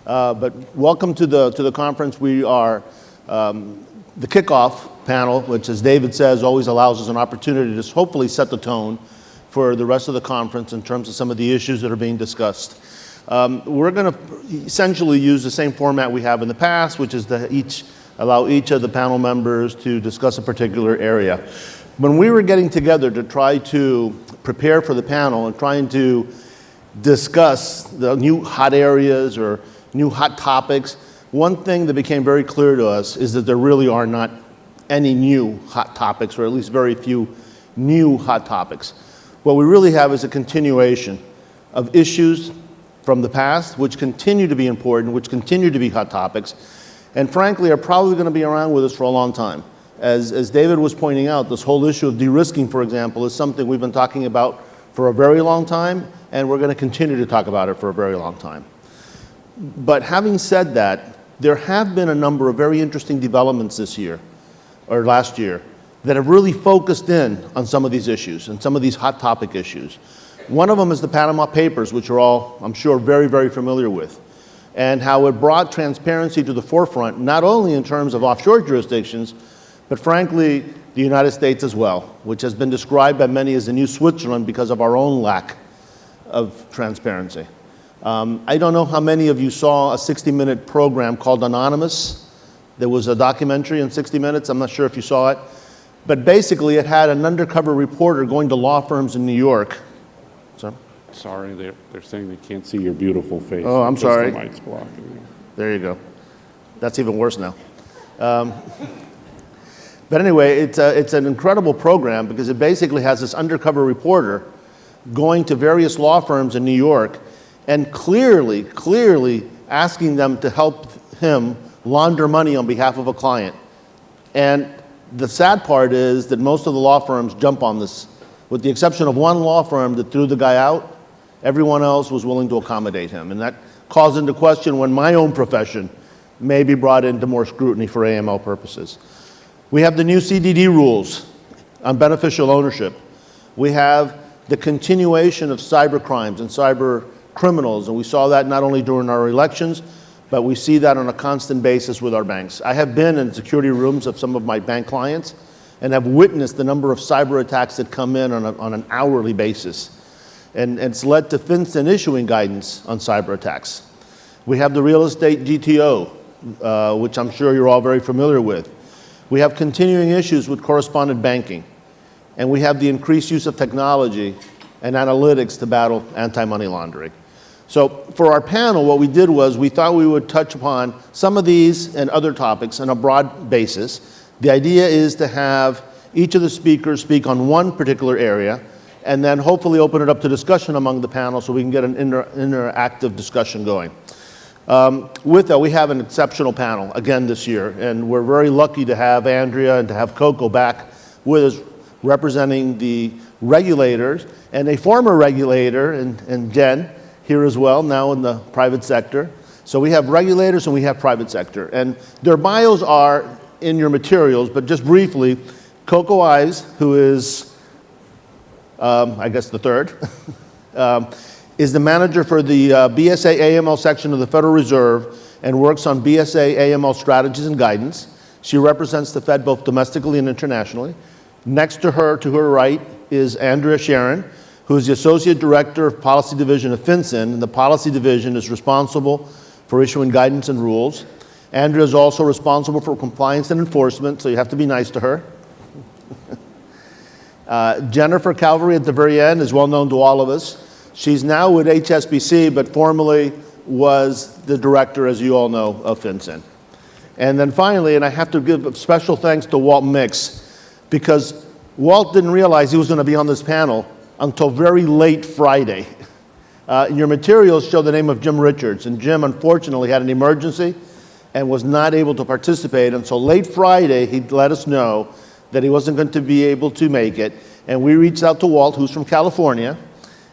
But welcome to the conference. We are the kickoff panel, which, as David says, always allows us an opportunity to hopefully set the tone for the rest of the conference in terms of some of the issues that are being discussed. We're going to essentially use the same format we have in the past, which is to allow each of the panel members to discuss a particular area. When we were getting together to try to prepare for the panel and trying to discuss the new hot areas or new hot topics, one thing that became very clear to us is that there really are not any new hot topics, or at least very few new hot topics. What we really have is a continuation of issues from the past, which continue to be important, which continue to be hot topics, and frankly are probably going to be around with us for a long time. As David was pointing out, this whole issue of de-risking, for example, is something we've been talking about for a very long time, and we're going to continue to talk about it for a very long time. But having said that, there have been a number of very interesting developments this year, or last year, that have really focused in on some of these issues and some of these hot topic issues. One of them is the Panama Papers, which are all, I'm sure, very, very familiar with, and how it brought transparency to the forefront, not only in terms of offshore jurisdictions, but frankly, the United States as well, which has been described by many as the new Switzerland because of our own lack of transparency. I don't know how many of you saw a 60-minute program called Anonymous. There was a documentary in 60 Minutes. I'm not sure if you saw it. But basically, it had an undercover reporter going to law firms in New York. Sorry, they're saying they can't see your beautiful face. Oh, I'm sorry. The mic's blocking you. There you go. That's even worse now. But anyway, it's an incredible program because it basically has this undercover reporter going to various law firms in New York and clearly asking them to help him launder money on behalf of a client. And the sad part is that most of the law firms jump on this. With the exception of one law firm that threw the guy out, everyone else was willing to accommodate him. And that calls into question when my own profession may be brought into more scrutiny for AML purposes. We have the new CDD rules on beneficial ownership. We have the continuation of cyber crimes and cyber criminals, and we saw that not only during our elections, but we see that on a constant basis with our banks. I have been in security rooms of some of my bank clients and have witnessed the number of cyber attacks that come in on an hourly basis. And it's led to FinCEN issuing guidance on cyber attacks. We have the real estate GTO, which I'm sure you're all very familiar with. We have continuing issues with correspondent banking. And we have the increased use of technology and analytics to battle anti-money laundering. So for our panel, what we did was we thought we would touch upon some of these and other topics on a broad basis. The idea is to have each of the speakers speak on one particular area and then hopefully open it up to discussion among the panel so we can get an interactive discussion going. With that, we have an exceptional panel again this year, and we're very lucky to have Andrea and to have Coco back with us representing the regulators and a former regulator, and Jen here as well, now in the private sector. So we have regulators and we have private sector. And their bios are in your materials, but just briefly, Coco Ives, who is, I guess, the third, is the manager for the BSA AML section of the Federal Reserve and works on BSA AML strategies and guidance. She represents the Fed both domestically and internationally. Next to her right, is Andrea Sharon, who is the Associate Director of Policy Division of FinCEN, and the Policy Division is responsible for issuing guidance and rules. Andrea is also responsible for compliance and enforcement, so you have to be nice to her. Jennifer Calvary at the very end is well known to all of us. She's now with HSBC, but formerly was the director, as you all know, of FinCEN. And then finally, and I have to give special thanks to Walt Mix, because Walt didn't realize he was going to be on this panel until very late Friday. Your materials show the name of Jim Richards, and Jim unfortunately had an emergency and was not able to participate until late Friday. He let us know that he wasn't going to be able to make it, and we reached out to Walt, who's from California,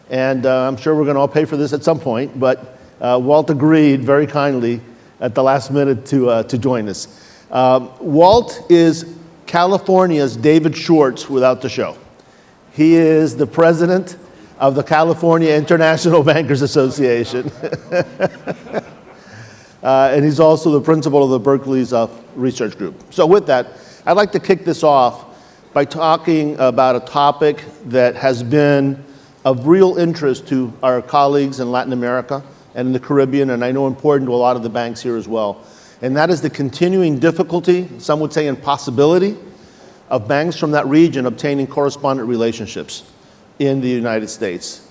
and I'm sure we're going to all pay for this at some point, but Walt agreed very kindly at the last minute to join us. Walt is California's David Schwartz without the show. He is the president of the California International Bankers Association. and he's also the principal of the Berkeley's research group. So with that, I'd like to kick this off by talking about a topic that has been of real interest to our colleagues in Latin America and in the Caribbean, and I know important to a lot of the banks here as well. And that is the continuing difficulty, some would say impossibility, of banks from that region obtaining correspondent relationships in the United States.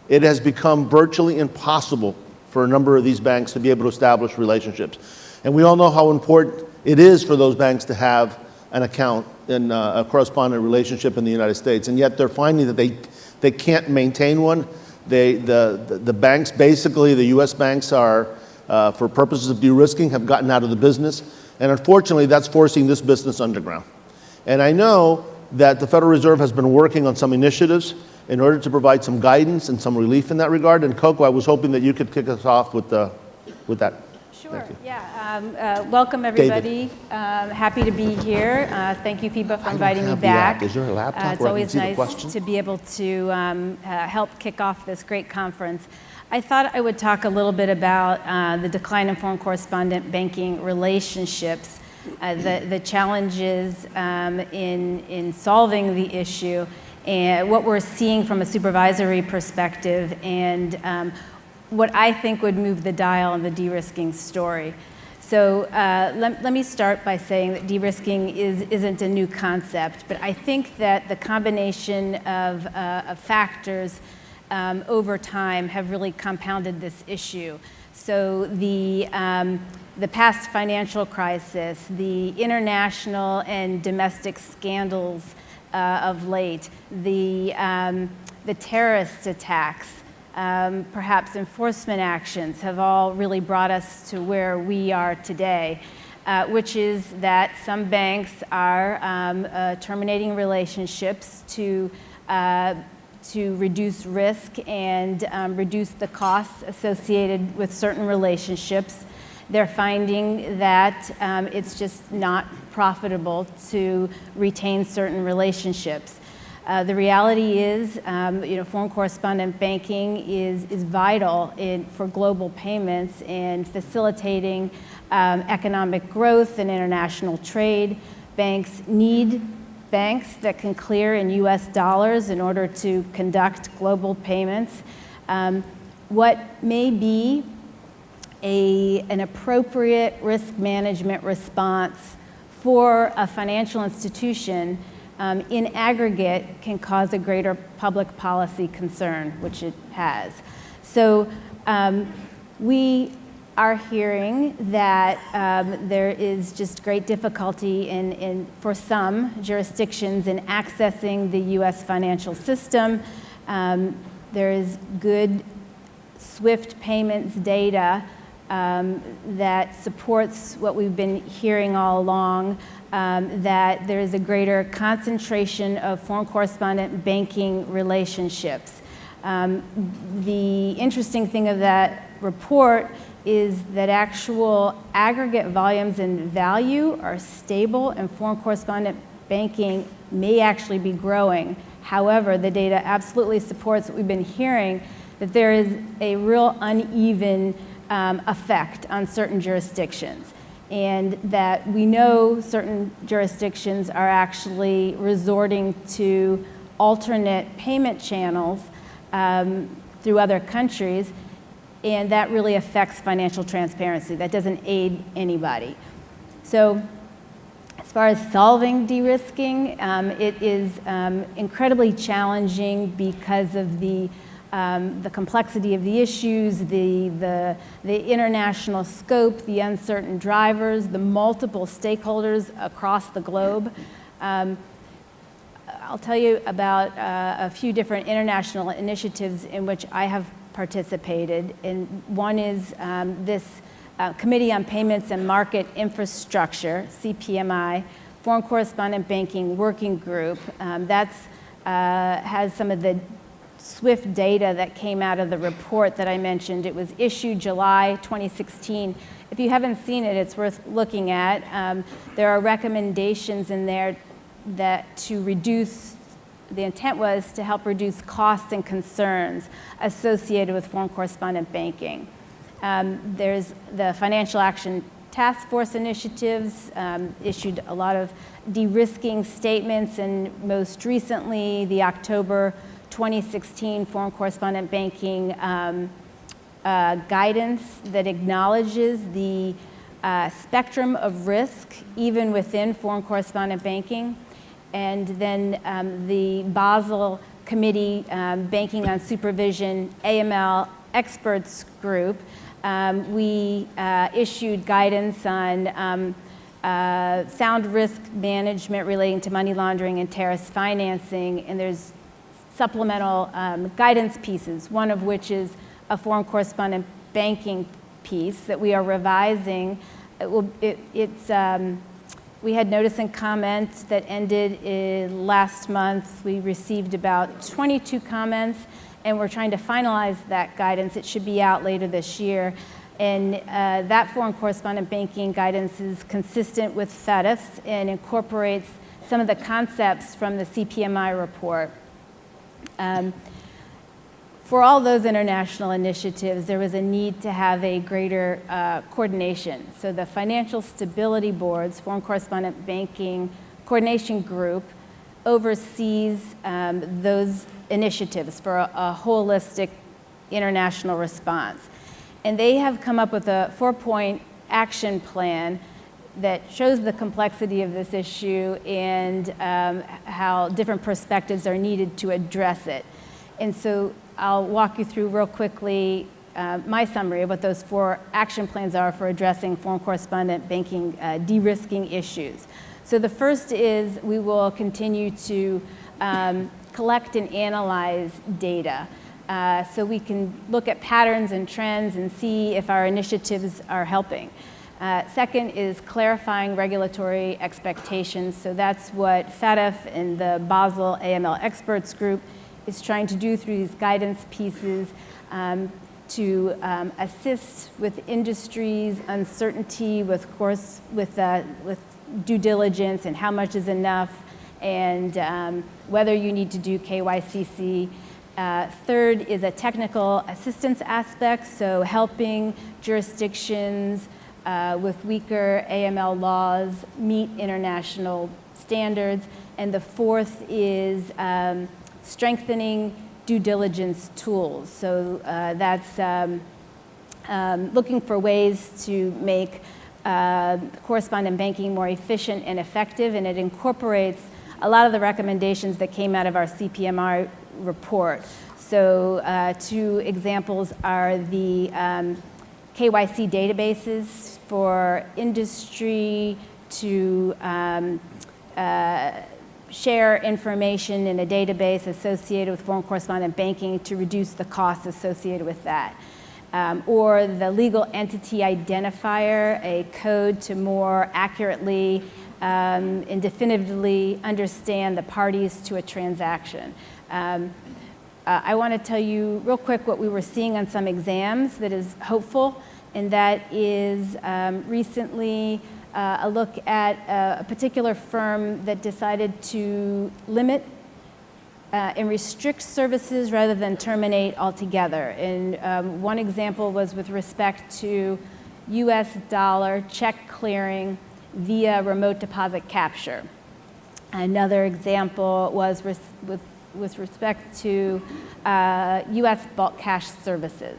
It has become virtually impossible for a number of these banks to be able to establish relationships. And we all know how important it is for those banks to have an account in a correspondent relationship in the United States. And yet they're finding that they can't maintain one. The banks, basically the US banks are, for purposes of de-risking, have gotten out of the business. And unfortunately, that's forcing this business underground. And I know that the Federal Reserve has been working on some initiatives in order to provide some guidance and some relief in that regard. And Coco, I was hoping that you could kick us off with that. Sure, yeah. Welcome, everybody. Happy to be here. Thank you, FIBA, for inviting me back. Is there a laptop it's where I always can see the nice question? to be able to help kick off this great conference. I thought I would talk a little bit about the decline in foreign correspondent banking relationships, the challenges in solving the issue, and what we're seeing from a supervisory perspective, and what I think would move the dial on the de-risking story. So let me start by saying that de-risking isn't a new concept, but I think that the combination of factors over time have really compounded this issue. So the past financial crisis, the international and domestic scandals of late, the terrorist attacks, perhaps enforcement actions have all really brought us to where we are today, which is that some banks are terminating relationships to reduce risk and reduce the costs associated with certain relationships. They're finding that it's just not profitable to retain certain relationships. The reality is, foreign correspondent banking is vital for global payments and facilitating economic growth and international trade. Banks need banks that can clear in US dollars in order to conduct global payments. What may be an appropriate risk management response for a financial institution in aggregate can cause a greater public policy concern, which it has. So we are hearing that there is just great difficulty for some jurisdictions in accessing the US financial system. There is good SWIFT payments data that supports what we've been hearing all along, that there is a greater concentration of foreign correspondent banking relationships. The interesting thing of that report is that actual aggregate volumes and value are stable, and foreign correspondent banking may actually be growing. However, the data absolutely supports what we've been hearing, that there is a real uneven effect on certain jurisdictions, and that we know certain jurisdictions are actually resorting to alternate payment channels through other countries, and that really affects financial transparency. That doesn't aid anybody. So as far as solving de-risking, it is incredibly challenging because of the complexity of the issues, the international scope, the uncertain drivers, the multiple stakeholders across the globe. I'll tell you about a few different international initiatives in which I have participated. And one is this Committee on Payments and Market Infrastructure, CPMI, Foreign Correspondent Banking Working Group. Has some of the SWIFT data that came out of the report that I mentioned. It was issued July 2016. If you haven't seen it, it's worth looking at. There are recommendations in there that to reduce, the intent was to help reduce costs and concerns associated with foreign correspondent banking. There's the Financial Action Task Force initiatives, issued a lot of de-risking statements, and most recently, the October 2016 Foreign Correspondent Banking guidance that acknowledges the spectrum of risk even within foreign correspondent banking. And then the Basel Committee Banking on Supervision AML experts group, we issued guidance on sound risk management relating to money laundering and terrorist financing, and there's supplemental guidance pieces, one of which is a foreign correspondent banking piece that we are revising. We had notice and comments that ended last month. We received about 22 comments, and we're trying to finalize that guidance. It should be out later this year. And that foreign correspondent banking guidance is consistent with FEDIF's and incorporates some of the concepts from the CPMI report. For all those international initiatives, there was a need to have a greater coordination. So the Financial Stability Board's Foreign Correspondent Banking Coordination Group oversees those initiatives for a holistic international response. And they have come up with a 4-point action plan that shows the complexity of this issue and how different perspectives are needed to address it. And so I'll walk you through real quickly my summary of what those 4 action plans are for addressing foreign correspondent banking de-risking issues. So the first is we will continue to collect and analyze data so we can look at patterns and trends and see if our initiatives are helping. Second is clarifying regulatory expectations. So that's what FATF and the Basel AML experts group is trying to do through these guidance pieces to assist with industry's uncertainty, with due diligence and how much is enough, and whether you need to do KYCC. Third is a technical assistance aspect, so helping jurisdictions with weaker AML laws meet international standards. And the fourth is strengthening due diligence tools. So that's looking for ways to make correspondent banking more efficient and effective, and it incorporates a lot of the recommendations that came out of our CPMI report. So 2 examples are the KYC databases for industry to share information in a database associated with foreign correspondent banking to reduce the costs associated with that. Or the legal entity identifier, a code to more accurately and definitively understand the parties to a transaction. I want to tell you real quick what we were seeing on some exams that is hopeful, and that is recently a look at a particular firm that decided to limit and restrict services rather than terminate altogether. And one example was with respect to US dollar check clearing via remote deposit capture. Another example was with respect to US bulk cash services.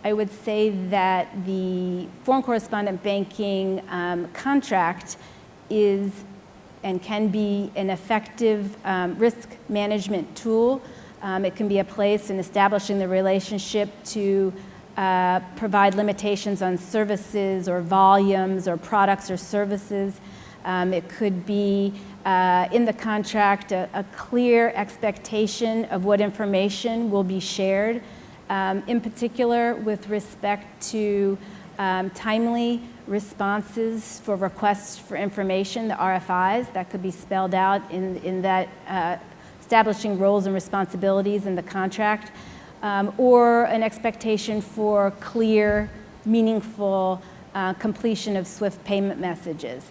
I would say that the foreign correspondent banking contract is and can be an effective risk management tool. It can be a place in establishing the relationship to provide limitations on services or volumes or products or services. It could be in the contract a clear expectation of what information will be shared, in particular with respect to timely responses for requests for information, the RFIs, that could be spelled out in that establishing roles and responsibilities in the contract, or an expectation for clear, meaningful completion of SWIFT payment messages.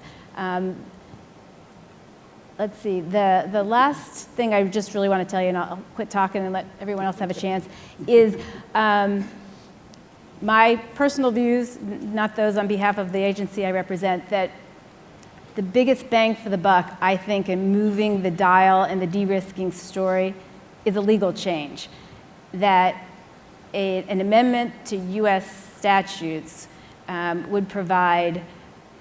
Let's see, the last thing I just really want to tell you, and I'll quit talking and let everyone else have a chance, is my personal views, not those on behalf of the agency I represent, that the biggest bang for the buck, I think, in moving the dial and the de-risking story is a legal change. That an amendment to US statutes would provide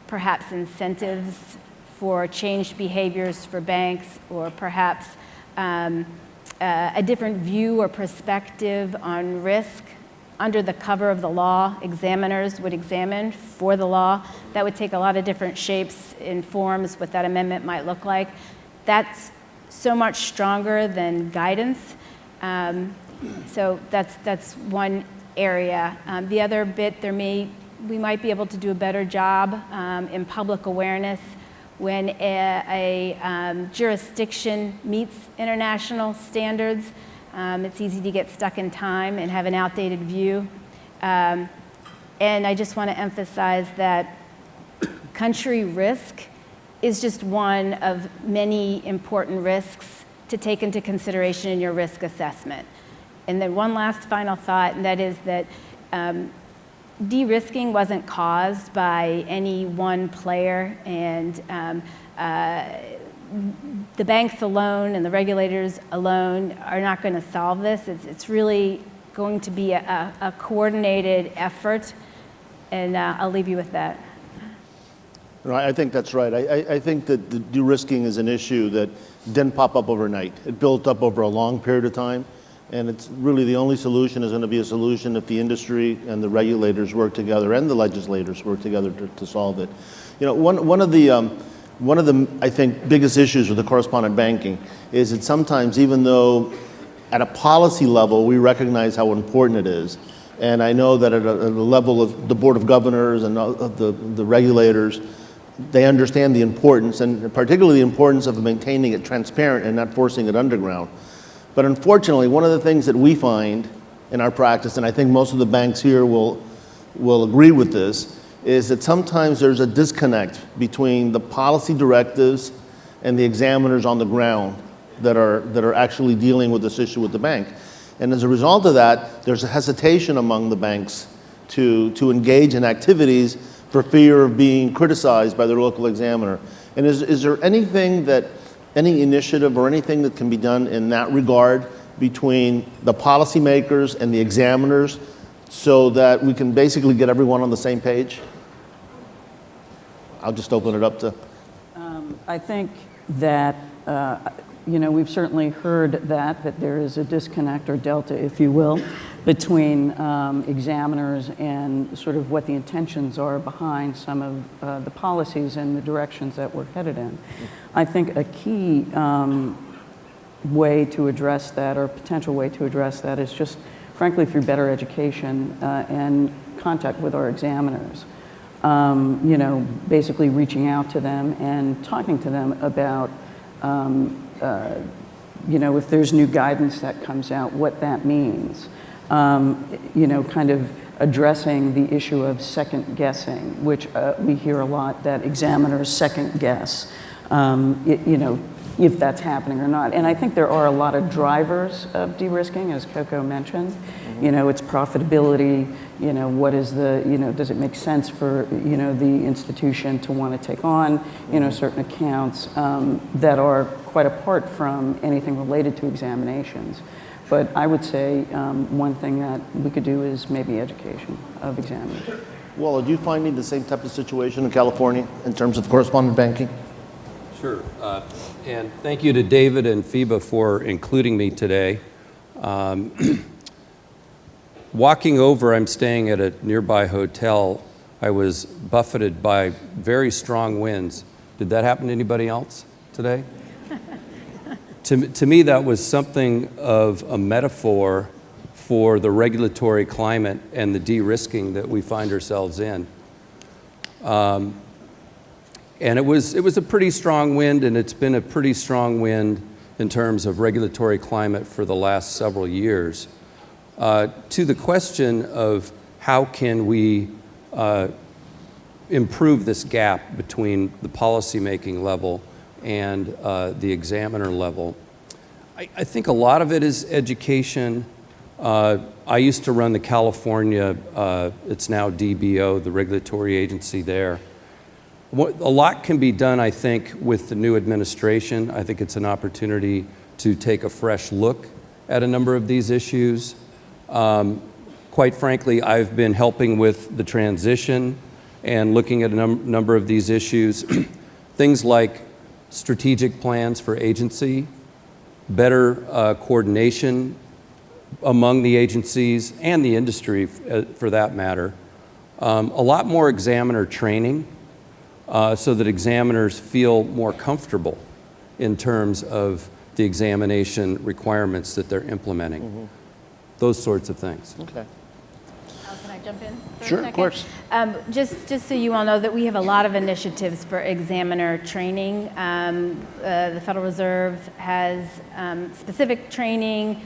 perhaps incentives for changed behaviors for banks, or perhaps a different view or perspective on risk under the cover of the law. Examiners would examine for the law. That would take a lot of different shapes and forms, what that amendment might look like. That's so much stronger than guidance. So that's one area. The other bit, we might be able to do a better job in public awareness when a jurisdiction meets international standards. It's easy to get stuck in time and have an outdated view. And I just want to emphasize that country risk is just one of many important risks to take into consideration in your risk assessment. And then one last final thought, and that is that de-risking wasn't caused by any one player, and the banks alone and the regulators alone are not going to solve this. It's really going to be a coordinated effort, and I'll leave you with that. I think that's right. I think that the de-risking is an issue that didn't pop up overnight. It built up over a long period of time, and it's really the only solution is going to be a solution if the industry and the regulators work together and the legislators work together to solve it. You know, one of the I think biggest issues with the correspondent banking is that sometimes, even though at a policy level we recognize how important it is, and I know that at a level of the Board of Governors and of the regulators, they understand the importance, and particularly the importance of maintaining it transparent and not forcing it underground. But unfortunately, one of the things that we find in our practice, and I think most of the banks here will agree with this, is that sometimes there's a disconnect between the policy directives and the examiners on the ground that are actually dealing with this issue with the bank. And as a result of that, there's a hesitation among the banks to engage in activities for fear of being criticized by their local examiner. And is there any initiative or anything that can be done in that regard between the policymakers and the examiners so that we can basically get everyone on the same page? I'll just open it up to. I think that, we've certainly heard that there is a disconnect or delta, if you will, between examiners and sort of what the intentions are behind some of the policies and the directions that we're headed in. I think a key way to address that, or potential way to address that, is just, frankly, through better education and contact with our examiners. Basically reaching out to them and talking to them about, if there's new guidance that comes out, what that means. Kind of addressing the issue of second guessing, which we hear a lot, that examiners second guess, if that's happening or not. And I think there are a lot of drivers of de-risking, as Coco mentioned. It's profitability, what is does it make sense for, the institution to want to take on, certain accounts that are quite apart from anything related to examinations. But I would say one thing that we could do is maybe education of examiners. Well, are you finding the same type of situation in California in terms of correspondent banking? Sure. And thank you to David and FIBA for including me today. Walking over, I'm staying at a nearby hotel. I was buffeted by very strong winds. Did that happen to anybody else today? To me, that was something of a metaphor for the regulatory climate and the de-risking that we find ourselves in. And it was a pretty strong wind, and it's been a pretty strong wind in terms of regulatory climate for the last several years. To the question of how can we improve this gap between the policymaking level and the examiner level, I think a lot of it is education. I used to run the California, it's now DBO, the regulatory agency there. A lot can be done, I think, with the new administration. I think it's an opportunity to take a fresh look at a number of these issues. Quite frankly, I've been helping with the transition and looking at a number of these issues. Things like strategic plans for agency, better coordination among the agencies and the industry for that matter. A lot more examiner training so that examiners feel more comfortable in terms of the examination requirements that they're implementing. Those sorts of things. Okay. Can I jump in for a Sure, second? of course. Just so you all know that we have a lot of initiatives for examiner training. The Federal Reserve has specific training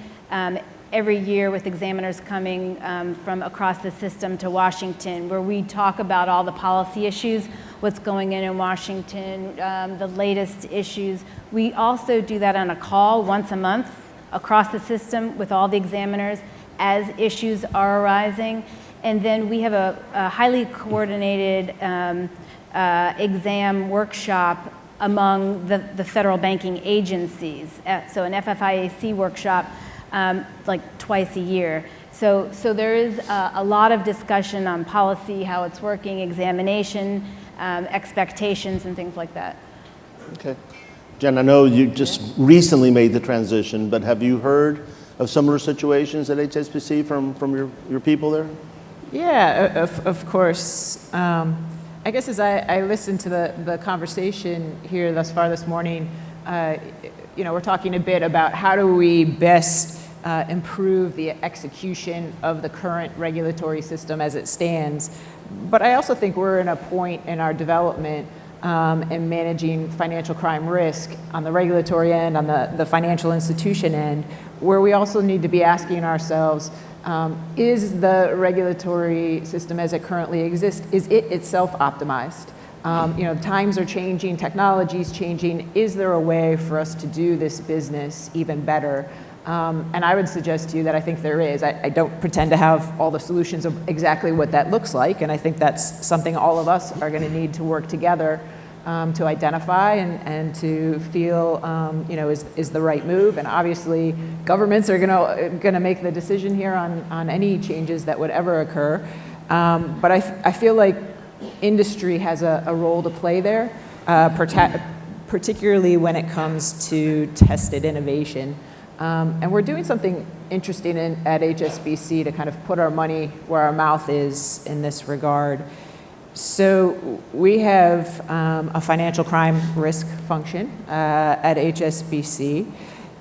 every year with examiners coming from across the system to Washington, where we talk about all the policy issues, what's going in Washington, the latest issues. We also do that on a call once a month across the system with all the examiners as issues are arising. And then we have a highly coordinated exam workshop among the federal banking agencies. So an FFIAC workshop like twice a year. So there is a lot of discussion on policy, how it's working, examination, expectations, and things like that. Okay. Jen, I know you just recently made the transition, but have you heard of similar situations at HSBC from your people there? Yeah, of course. I guess as I listened to the conversation here thus far this morning, we're talking a bit about how do we best improve the execution of the current regulatory system as it stands. But I also think we're in a point in our development in managing financial crime risk on the regulatory end, on the financial institution end, where we also need to be asking ourselves, is the regulatory system as it currently exists, is it itself optimized? Times are changing, technology's changing. Is there a way for us to do this business even better? And I would suggest to you that I think there is. I don't pretend to have all the solutions of exactly what that looks like, and I think that's something all of us are going to need to work together to identify and to feel, is the right move. And obviously, governments are going to make the decision here on any changes that would ever occur. But I feel like industry has a role to play there, particularly when it comes to tested innovation. And we're doing something interesting at HSBC to kind of put our money where our mouth is in this regard. So we have a financial crime risk function at HSBC,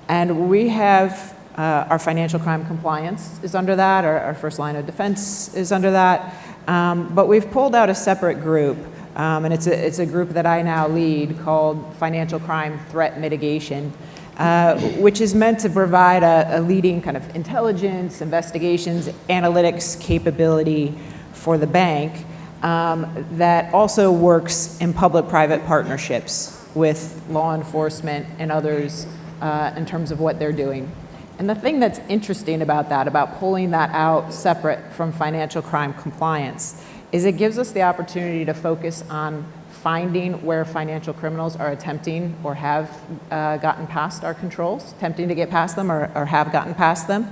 and we have our financial crime compliance is under that, our first line of defense is under that, but we've pulled out a separate group, and it's a group that I now lead called Financial Crime Threat Mitigation, which is meant to provide a leading kind of intelligence, investigations, analytics capability for the bank that also works in public-private partnerships with law enforcement and others in terms of what they're doing. And the thing that's interesting about that, about pulling that out separate from financial crime compliance, is it gives us the opportunity to focus on finding where financial criminals are attempting or have gotten past our controls, attempting to get past them or have gotten past them,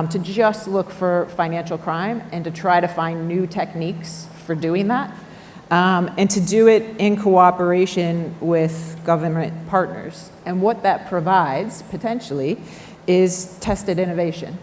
to just look for financial crime and to try to find new techniques for doing that, and to do it in cooperation with government partners. And what that provides, potentially, is tested innovation,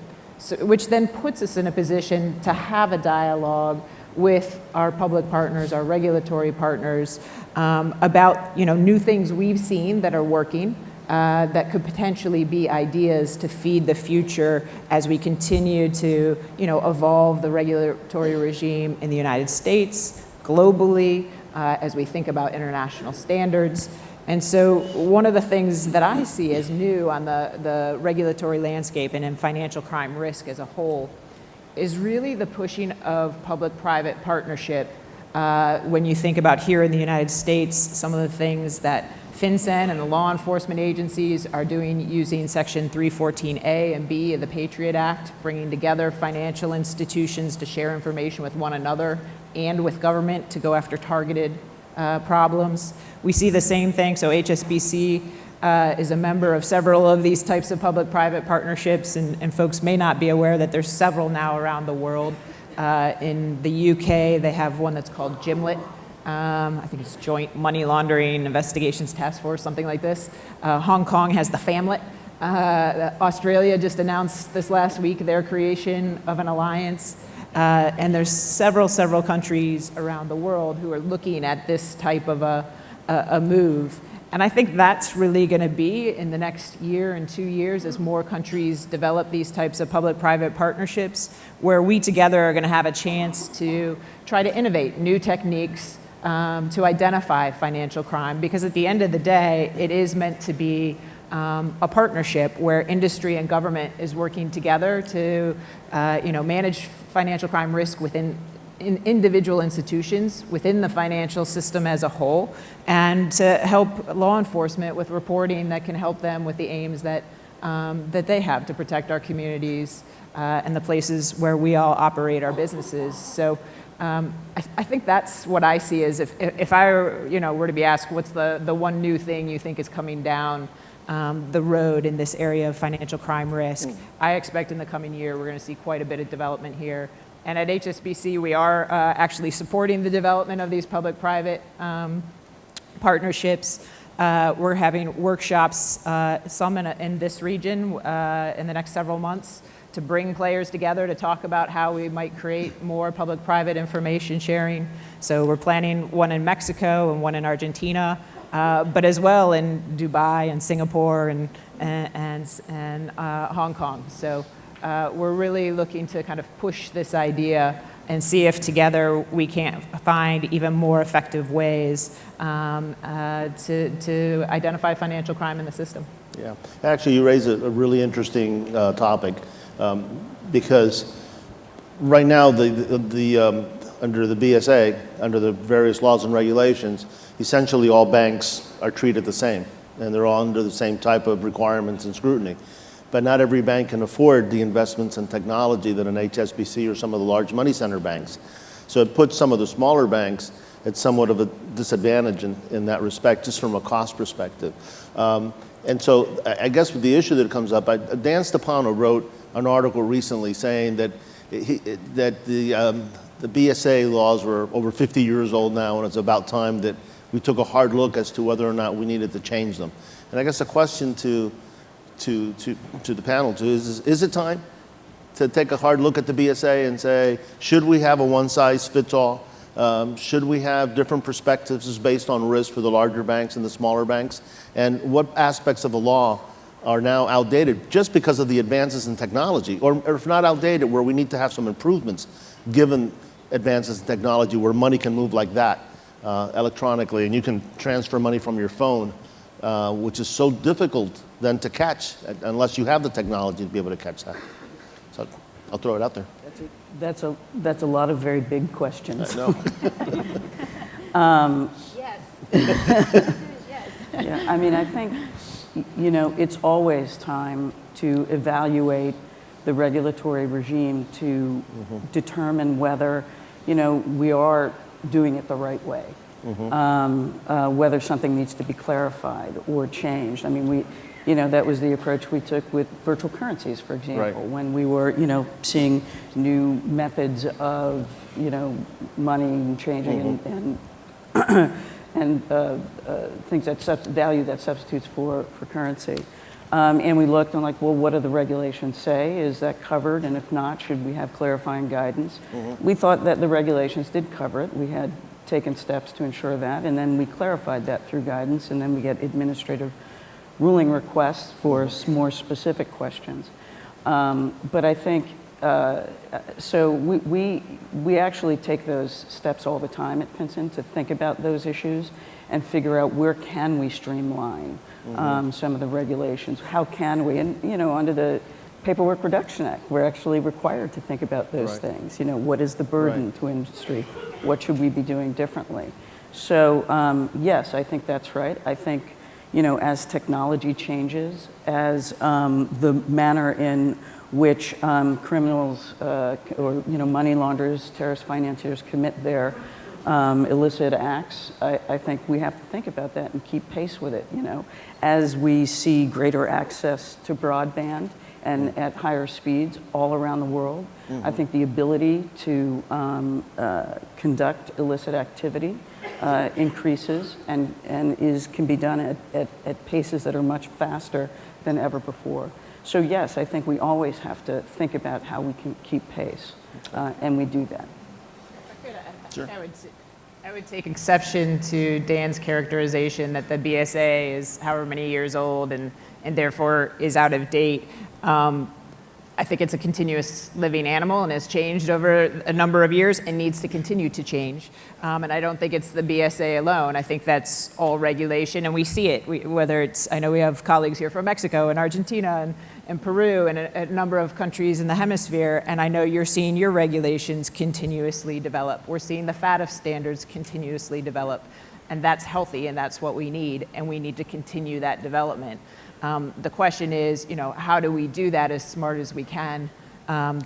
which then puts us in a position to have a dialogue with our public partners, our regulatory partners, about new things we've seen that are working, that could potentially be ideas to feed the future as we continue to evolve the regulatory regime in the United States, globally, as we think about international standards. And so one of the things that I see as new on the regulatory landscape and in financial crime risk as a whole is really the pushing of public-private partnership. When you think about here in the United States, some of the things that FinCEN and the law enforcement agencies are using Section 314A and B of the Patriot Act, bringing together financial institutions to share information with one another and with government to go after targeted problems. We see the same thing. So HSBC is a member of several of these types of public-private partnerships, and folks may not be aware that there's several now around the world. In the UK, they have one that's called GIMLET. I think it's Joint Money Laundering Investigations Task Force, something like this. Hong Kong has the FAMLET. Australia just announced this last week their creation of an alliance. And there's several countries around the world who are looking at this type of a move. And I think that's really going to be in the next year and 2 years as more countries develop these types of public-private partnerships, where we together are going to have a chance to try to innovate new techniques to identify financial crime. Because at the end of the day, it is meant to be a partnership where industry and government is working together to manage financial crime risk within individual institutions within the financial system as a whole, and to help law enforcement with reporting that can help them with the aims that they have to protect our communities and the places where we all operate our businesses. So I think that's what I see as if I were to be asked what's the one new thing you think is coming down the road in this area of financial crime risk. I expect in the coming year we're going to see quite a bit of development here. And at HSBC, we are actually supporting the development of these public-private partnerships. We're having workshops, some in this region in the next several months, to bring players together to talk about how we might create more public-private information sharing. So we're planning one in Mexico and one in Argentina, but as well in Dubai and Singapore and Hong Kong. So we're really looking to kind of push this idea and see if together we can't find even more effective ways to identify financial crime in the system. Yeah, actually, you raise a really interesting topic because right now, under the BSA, under the various laws and regulations, essentially all banks are treated the same, and they're all under the same type of requirements and scrutiny. But not every bank can afford the investments in technology that an HSBC or some of the large money center banks. So it puts some of the smaller banks at somewhat of a disadvantage in that respect, just from a cost perspective. And so I guess with the issue that comes up, Dan Stepano wrote an article recently saying that the BSA laws were over 50 years old now, and it's about time that we took a hard look as to whether or not we needed to change them. And I guess the question to the panel is it time to take a hard look at the BSA and say, should we have a one-size-fits-all? Should we have different perspectives based on risk for the larger banks and the smaller banks? And what aspects of the law are now outdated just because of the advances in technology, or if not outdated, where we need to have some improvements given advances in technology where money can move like that electronically, and you can transfer money from your phone, which is so difficult then to catch unless you have the technology to be able to catch that. So I'll throw it out there. That's a lot of very big questions. I know. Yes. Yes. Yeah, I mean, I think, it's always time to evaluate the regulatory regime to determine whether, we are doing it the right way, whether something needs to be clarified or changed. I mean, that was the approach we took with virtual currencies, for example, when we were, seeing new methods of, money changing and things value that substitutes for currency. And we looked and well, what do the regulations say? Is that covered? And if not, should we have clarifying guidance? We thought that the regulations did cover it. We had taken steps to ensure that, and then we clarified that through guidance, and then we get administrative ruling requests for more specific questions. But I think, so we actually take those steps all the time at FinCEN to think about those issues and figure out where can we streamline some of the regulations. How can we, and under the Paperwork Reduction Act, we're actually required to think about those things. What is the burden to industry? What should we be doing differently? So yes, I think that's right. I think as technology changes, as the manner in which criminals or money launderers, terrorist financiers commit their illicit acts, I think we have to think about that and keep pace with it. As we see greater access to broadband and at higher speeds all around the world, I think the ability to conduct illicit activity increases and can be done at paces that are much faster than ever before. So yes, I think we always have to think about how we can keep pace, and we do that. Sure. I would take exception to Dan's characterization that the BSA is however many years old and therefore is out of date. I think it's a continuous living animal and has changed over a number of years and needs to continue to change. And I don't think it's the BSA alone. I think that's all regulation, and we see it. Whether it's, I know we have colleagues here from Mexico and Argentina and Peru and a number of countries in the hemisphere, and I know you're seeing your regulations continuously develop. We're seeing the FATF standards continuously develop, and that's healthy, and that's what we need, and we need to continue that development. The question is, how do we do that as smart as we can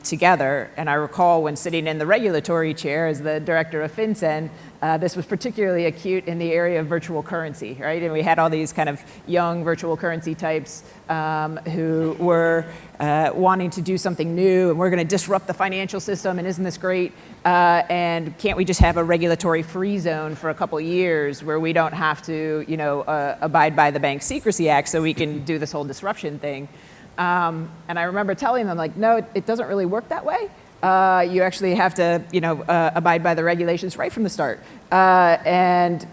together? And I recall when sitting in the regulatory chair as the director of FinCEN, this was particularly acute in the area of virtual currency, right? And we had all these kind of young virtual currency types who were wanting to do something new, and we're going to disrupt the financial system, and isn't this great? And can't we just have a regulatory free zone for a couple of years where we don't have to, abide by the Bank Secrecy Act so we can do this whole disruption thing? And I remember telling them, like, no, it doesn't really work that way. You actually have to, abide by the regulations right from the start. And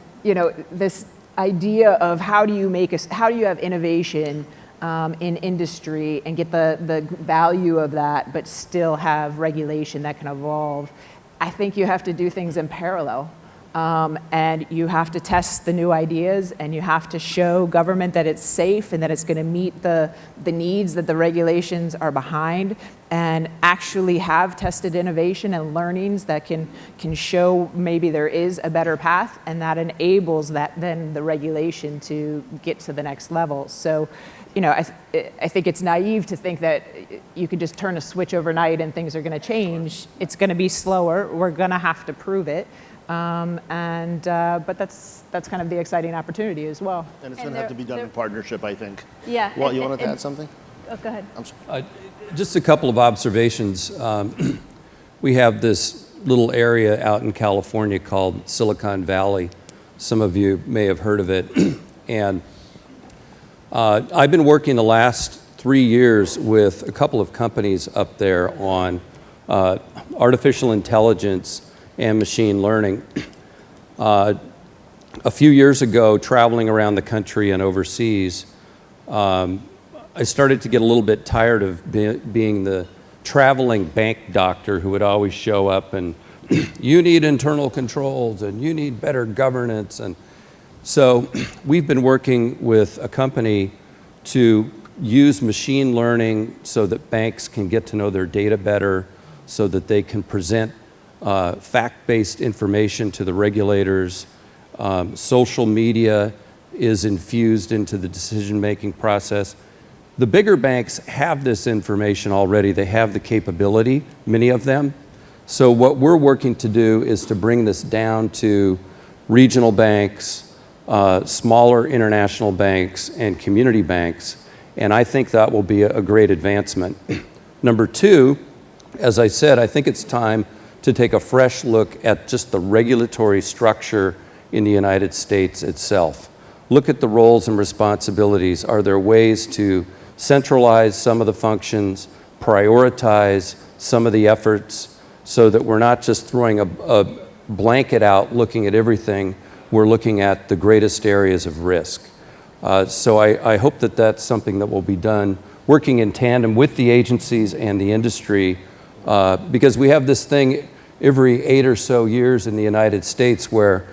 this idea of how do you have innovation in industry and get the value of that, but still have regulation that can evolve. I think you have to do things in parallel. And you have to test the new ideas, and you have to show government that it's safe and that it's going to meet the needs that the regulations are behind, and actually have tested innovation and learnings that can show maybe there is a better path, and that enables then the regulation to get to the next level. So, I think it's naive to think that you could just turn a switch overnight and things are going to change. It's going to be slower. We're going to have to prove it. But that's kind of the exciting opportunity as well. And it's going to have to be done in partnership, I think. Yeah. Well, you wanted to add something? Oh, go ahead. I'm sorry. Just a couple of observations. We have this little area out in California called Silicon Valley. Some of you may have heard of it. And I've been working the last 3 years with a couple of companies up there on artificial intelligence and machine learning. A few years ago, traveling around the country and overseas, I started to get a little bit tired of being the traveling bank doctor who would always show up and, you need internal controls and you need better governance. And so we've been working with a company to use machine learning so that banks can get to know their data better, so that they can present fact-based information to the regulators. Social media is infused into the decision-making process. The bigger banks have this information already. They have the capability, many of them. So what we're working to do is to bring this down to regional banks, smaller international banks, and community banks. And I think that will be a great advancement. Number two, as I said, I think it's time to take a fresh look at just the regulatory structure in the United States itself. Look at the roles and responsibilities. Are there ways to centralize some of the functions, prioritize some of the efforts, so that we're not just throwing a blanket out looking at everything, we're looking at the greatest areas of risk. So I hope that that's something that will be done, working in tandem with the agencies and the industry, because we have this thing every 8 or so years in the United States where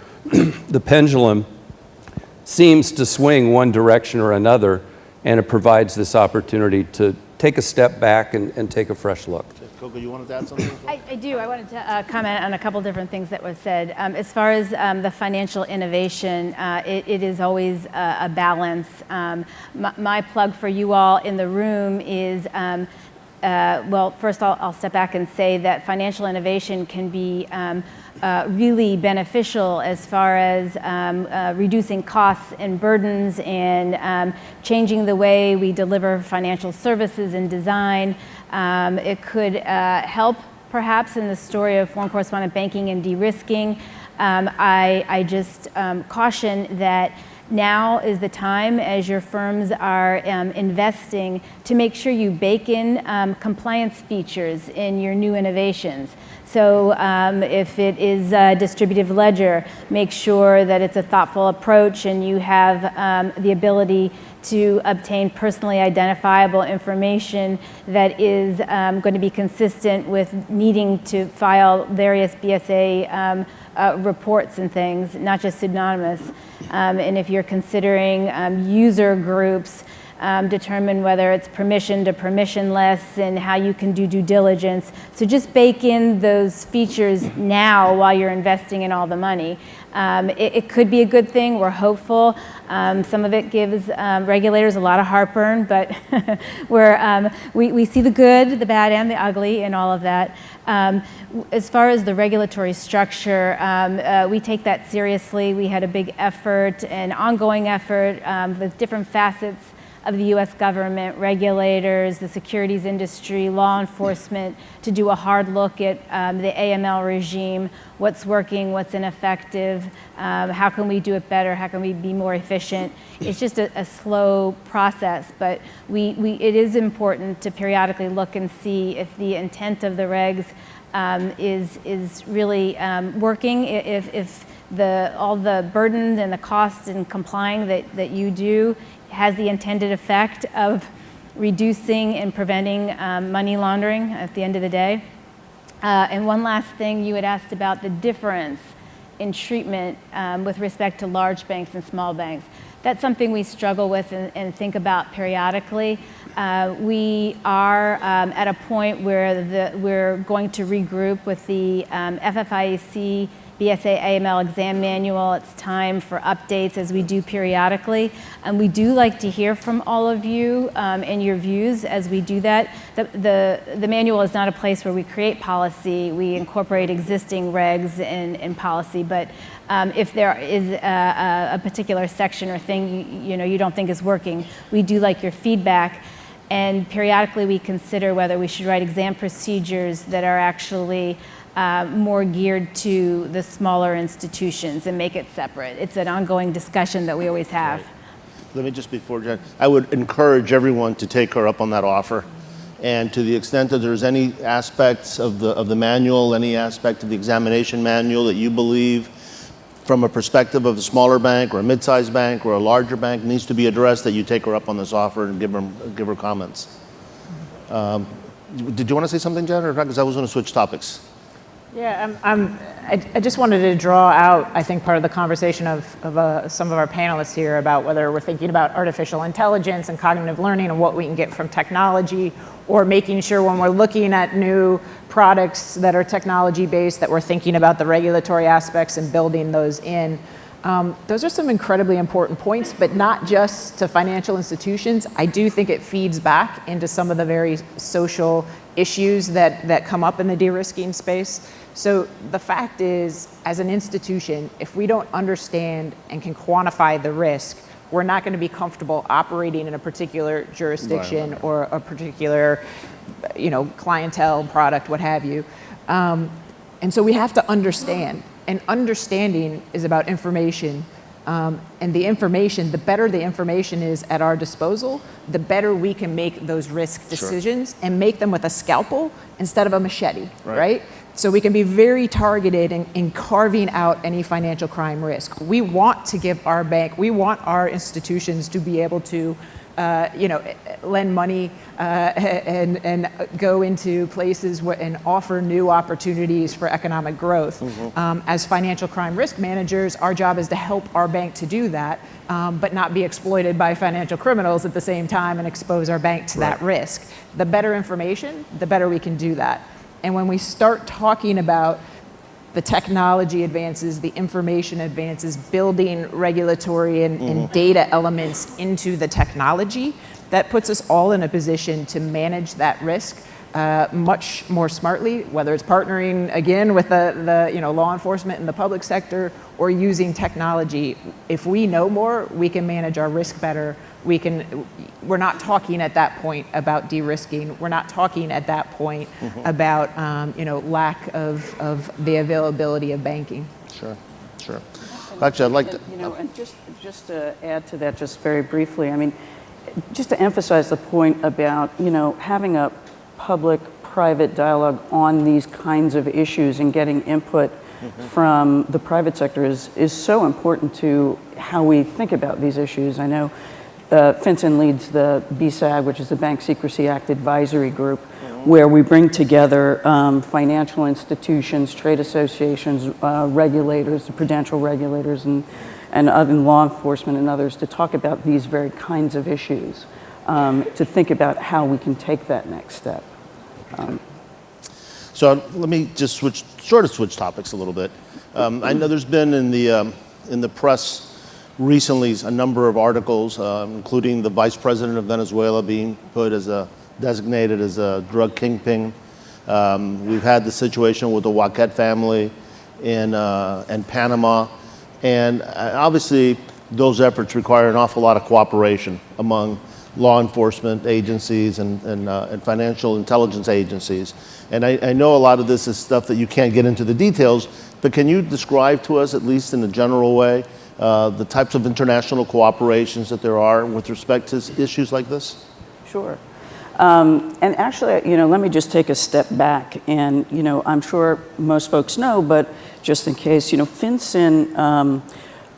the pendulum seems to swing one direction or another, and it provides this opportunity to take a step back and take a fresh look. Go Coco, you wanted to add something? I do. I wanted to comment on a couple different things that was said. As far as the financial innovation, it is always a balance. My plug for you all in the room is, well, first I'll step back and say that financial innovation can be really beneficial as far as reducing costs and burdens and changing the way we deliver financial services and design. It could help perhaps in the story of foreign correspondent banking and de-risking. I just caution that now is the time, as your firms are investing, to make sure you bake in compliance features in your new innovations. So if it is a distributive ledger, make sure that it's a thoughtful approach and you have the ability to obtain personally identifiable information that is going to be consistent with needing to file various BSA reports and things, not just pseudonymous. And if you're considering user groups, determine whether it's permission to permissionless and how you can do due diligence. So just bake in those features now while you're investing in all the money. It could be a good thing. We're hopeful. Some of it gives regulators a lot of heartburn, but we see the good, the bad, and the ugly in all of that. As far as the regulatory structure, we take that seriously. We had a big effort, an ongoing effort with different facets of the U.S. government, regulators, the securities industry, law enforcement, to do a hard look at the AML regime, what's working, what's ineffective, how can we do it better, how can we be more efficient. It's just a slow process, but it is important to periodically look and see if the intent of the regs is really working, if all the burdens and the costs in complying that you do has the intended effect of reducing and preventing money laundering at the end of the day. And one last thing, you had asked about the difference in treatment with respect to large banks and small banks. That's something we struggle with and think about periodically. We are at a point where we're going to regroup with the FFIEC BSA AML exam manual. It's time for updates as we do periodically. And we do like to hear from all of you and your views as we do that. The manual is not a place where we create policy. We incorporate existing regs in policy. But if there is a particular section or thing you don't think is working, we do like your feedback. And periodically we consider whether we should write exam procedures that are actually more geared to the smaller institutions and make it separate. It's an ongoing discussion that we always have. Right. Let me just, before Jen, I would encourage everyone to take her up on that offer. And to the extent that there's any aspects of the manual, any aspect of the examination manual that you believe from a perspective of a smaller bank or a mid-sized bank or a larger bank needs to be addressed, that you take her up on this offer and give her comments. Did you want to say something, Jen, or not? Because I was going to switch topics. Yeah, I just wanted to draw out, I think, part of the conversation of some of our panelists here about whether we're thinking about artificial intelligence and cognitive learning and what we can get from technology, or making sure when we're looking at new products that are technology-based that we're thinking about the regulatory aspects and building those in. Those are some incredibly important points, but not just to financial institutions. I do think it feeds back into some of the very social issues that come up in the de-risking space. So the fact is, as an institution, if we don't understand and can quantify the risk, we're not going to be comfortable operating in a particular jurisdiction or a particular, clientele, product, what have you. And so we have to understand. And understanding is about information. And the better the information is at our disposal, the better we can make those risk decisions and make them with a scalpel instead of a machete, right? So we can be very targeted in carving out any financial crime risk. We want to give we want our institutions to be able to lend money and go into places and offer new opportunities for economic growth. As financial crime risk managers, our job is to help our bank to do that, but not be exploited by financial criminals at the same time and expose our bank to that risk. The better information, the better we can do that. And when we start talking about the technology advances, the information advances, building regulatory and data elements into the technology, that puts us all in a position to manage that risk much more smartly, whether it's partnering again with the law enforcement and the public sector or using technology. If we know more, we can manage our risk better. We're not talking at that point about de-risking. We're not talking at that point about lack of the availability of banking. Sure, sure. Actually, I'd like to. And just to add to that, just very briefly, I mean, just to emphasize the point about having a public-private dialogue on these kinds of issues and getting input from the private sector is so important to how we think about these issues. I know Finson leads the BSAG, which is the Bank Secrecy Act Advisory Group, where we bring together financial institutions, trade associations, regulators, the prudential regulators, and other law enforcement and others to talk about these very kinds of issues, to think about how we can take that next step. So let me just switch topics a little bit. I know there's been in the press recently a number of articles, including the vice president of Venezuela being designated as a drug kingpin. We've had the situation with the Waquet family in Panama, and obviously those efforts require an awful lot of cooperation among law enforcement agencies and financial intelligence agencies. And I know a lot of this is stuff that you can't get into the details, but can you describe to us, at least in a general way, the types of international cooperations that there are with respect to issues like this? Sure. And actually, let me just take a step back. And, I'm sure most folks know, but just in case, FinCEN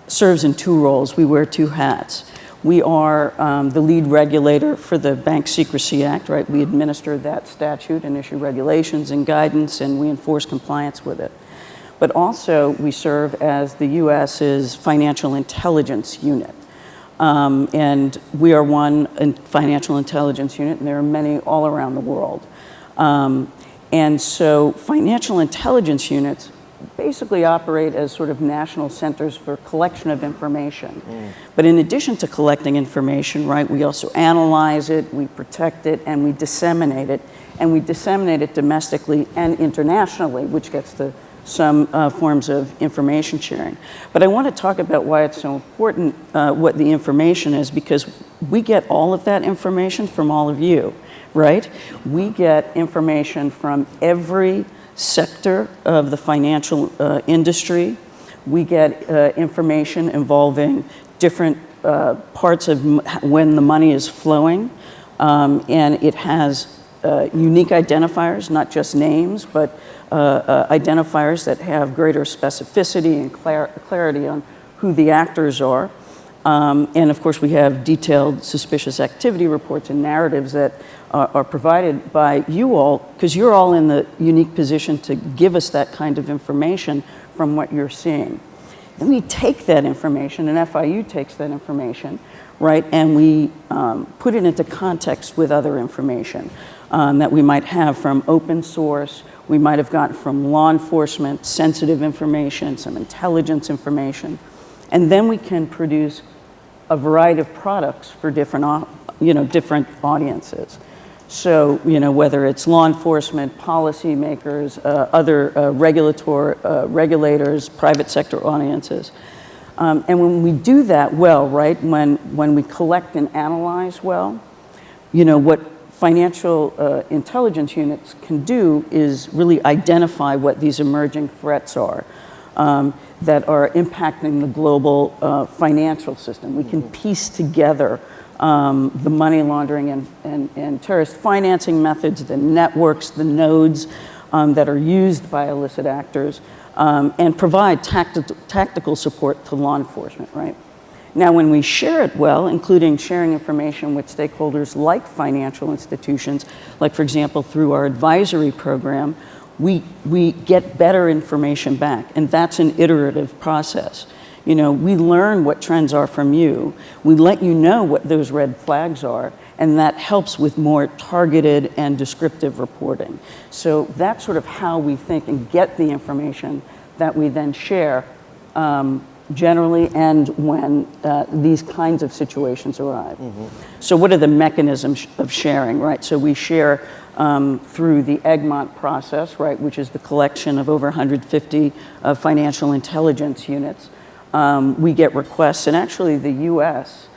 serves in two roles. We wear two hats. We are the lead regulator for the Bank Secrecy Act, right? We administer that statute and issue regulations and guidance, and we enforce compliance with it. But also, we serve as the U.S.'s financial intelligence unit. And we are one financial intelligence unit, and there are many all around the world. And so financial intelligence units basically operate as sort of national centers for collection of information. But in addition to collecting information, right, we also analyze it, we protect it, and we disseminate it. And we disseminate it domestically and internationally, which gets to some forms of information sharing. But I want to talk about why it's so important what the information is, because we get all of that information from all of you, right? We get information from every sector of the financial industry. We get information involving different parts of when the money is flowing, and it has unique identifiers, not just names, but identifiers that have greater specificity and clarity on who the actors are. And of course, we have detailed suspicious activity reports and narratives that are provided by you all, because you're all in the unique position to give us that kind of information from what you're seeing. Then we take that information, and FIU takes that information, right, and we put it into context with other information that we might have from open source, we might have gotten from law enforcement, sensitive information, some intelligence information, and then we can produce a variety of products for different, different audiences. So, whether it's law enforcement, policymakers, other regulators, private sector audiences. And when we do that well, right, when we collect and analyze well, what financial intelligence units can do is really identify what these emerging threats are that are impacting the global financial system. We can piece together the money laundering and terrorist financing methods, the networks, the nodes that are used by illicit actors, and provide tactical support to law enforcement, right? Now, when we share it well, including sharing information with stakeholders like financial institutions, like, for example, through our advisory program, we get better information back, and that's an iterative process. You know, we learn what trends are from you. We let you know what those red flags are, and that helps with more targeted and descriptive reporting. So that's sort of how we think and get the information that we then share generally and when these kinds of situations arrive. So what are the mechanisms of sharing, right? So we share through the Egmont process, right, which is the collection of over 150 financial intelligence units. We get requests, and actually the US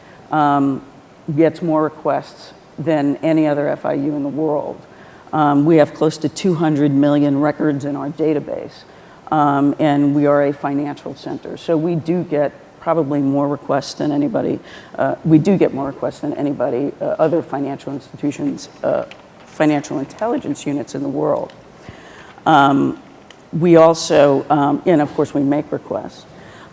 gets more requests than any other FIU in the world. We have close to 200 million records in our database, and we are a financial center. So we do get probably more requests than anybody. We do get more requests than anybody, other financial institutions, financial intelligence units in the world. We also, and of course we make requests,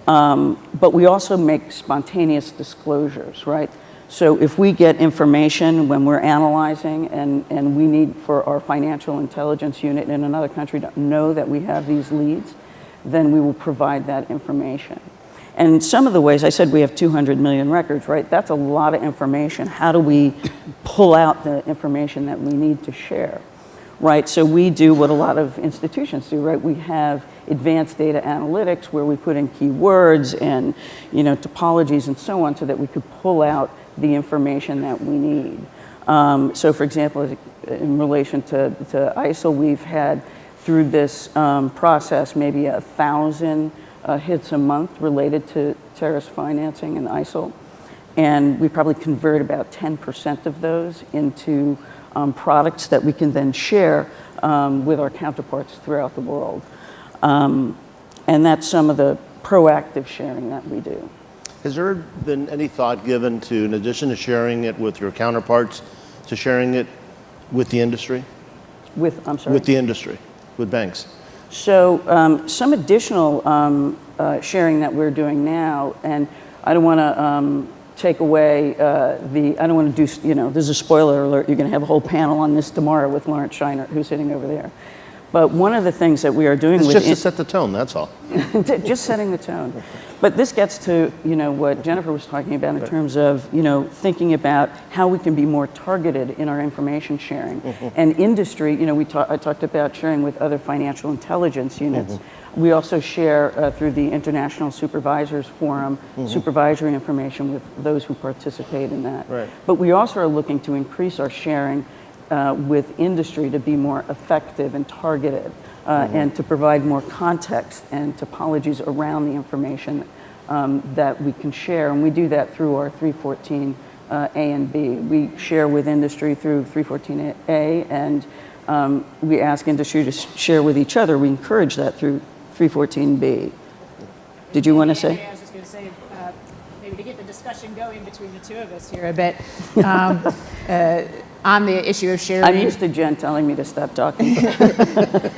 but we also make spontaneous disclosures, right? So if we get information when we're analyzing and we need for our financial intelligence unit in another country to know that we have these leads, then we will provide that information. And some of the ways, I said we have 200 million records, right? That's a lot of information. How do we pull out the information that we need to share, right? So we do what a lot of institutions do, right? We have advanced data analytics where we put in keywords and, you know, topologies and so on so that we could pull out the information that we need. So for example, in relation to ISIL, we've had through this process maybe 1,000 hits a month related to terrorist financing and ISIL. And we probably convert about 10% of those into products that we can then share with our counterparts throughout the world. And that's some of the proactive sharing that we do. Has there been any thought given to, in addition to sharing it with your counterparts, to sharing it with the industry? I'm sorry? With the industry, with banks? So some additional sharing that we're doing now, and I don't want to take away I don't want to do, you know, there's a spoiler alert, you're going to have a whole panel on this tomorrow with Lawrence Scheinert, who's sitting over there. But one of the things that we are doing It's with... just to set the tone, that's all. Just setting the tone. But this gets to, you know, what Jennifer was talking about in terms of, you know, thinking about how we can be more targeted in our information sharing. And industry, you know, I talked about sharing with other financial intelligence units. We also share through the International Supervisors Forum, supervisory information with those who participate in that. Right. But we also are looking to increase our sharing with industry to be more effective and targeted and to provide more context and topologies around the information that we can share. And we do that through our 314 A and B. We share with industry through 314A and we ask industry to share with each other. We encourage that through 314B. Did you want to say? I was just going to say, maybe to get the discussion going between the two of us here a bit, on the issue of sharing. I'm used to Jen telling me to stop talking.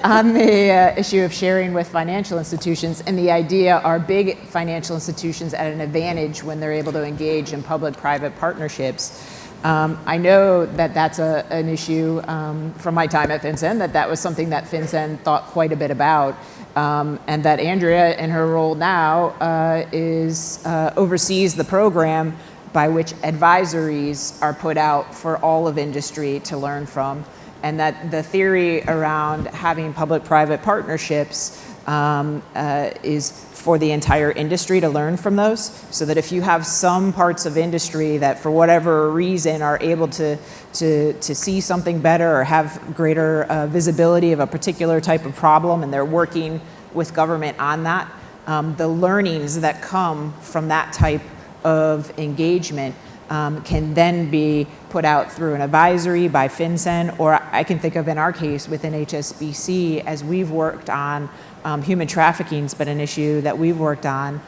On the issue of sharing with financial institutions, and the idea are big financial institutions at an advantage when they're able to engage in public-private partnerships. I know that that's an issue from my time at FinCEN, that was something that FinCEN thought quite a bit about, and that Andrea, in her role now, oversees the program by which advisories are put out for all of industry to learn from, and that the theory around having public-private partnerships is for the entire industry to learn from those, so that if you have some parts of industry that for whatever reason are able to see something better or have greater visibility of a particular type of problem and they're working with government on that, the learnings that come from that type of engagement can then be put out through an advisory by FinCEN, or I can think of in our case within HSBC as we've worked on human trafficking's been an issue that we've worked on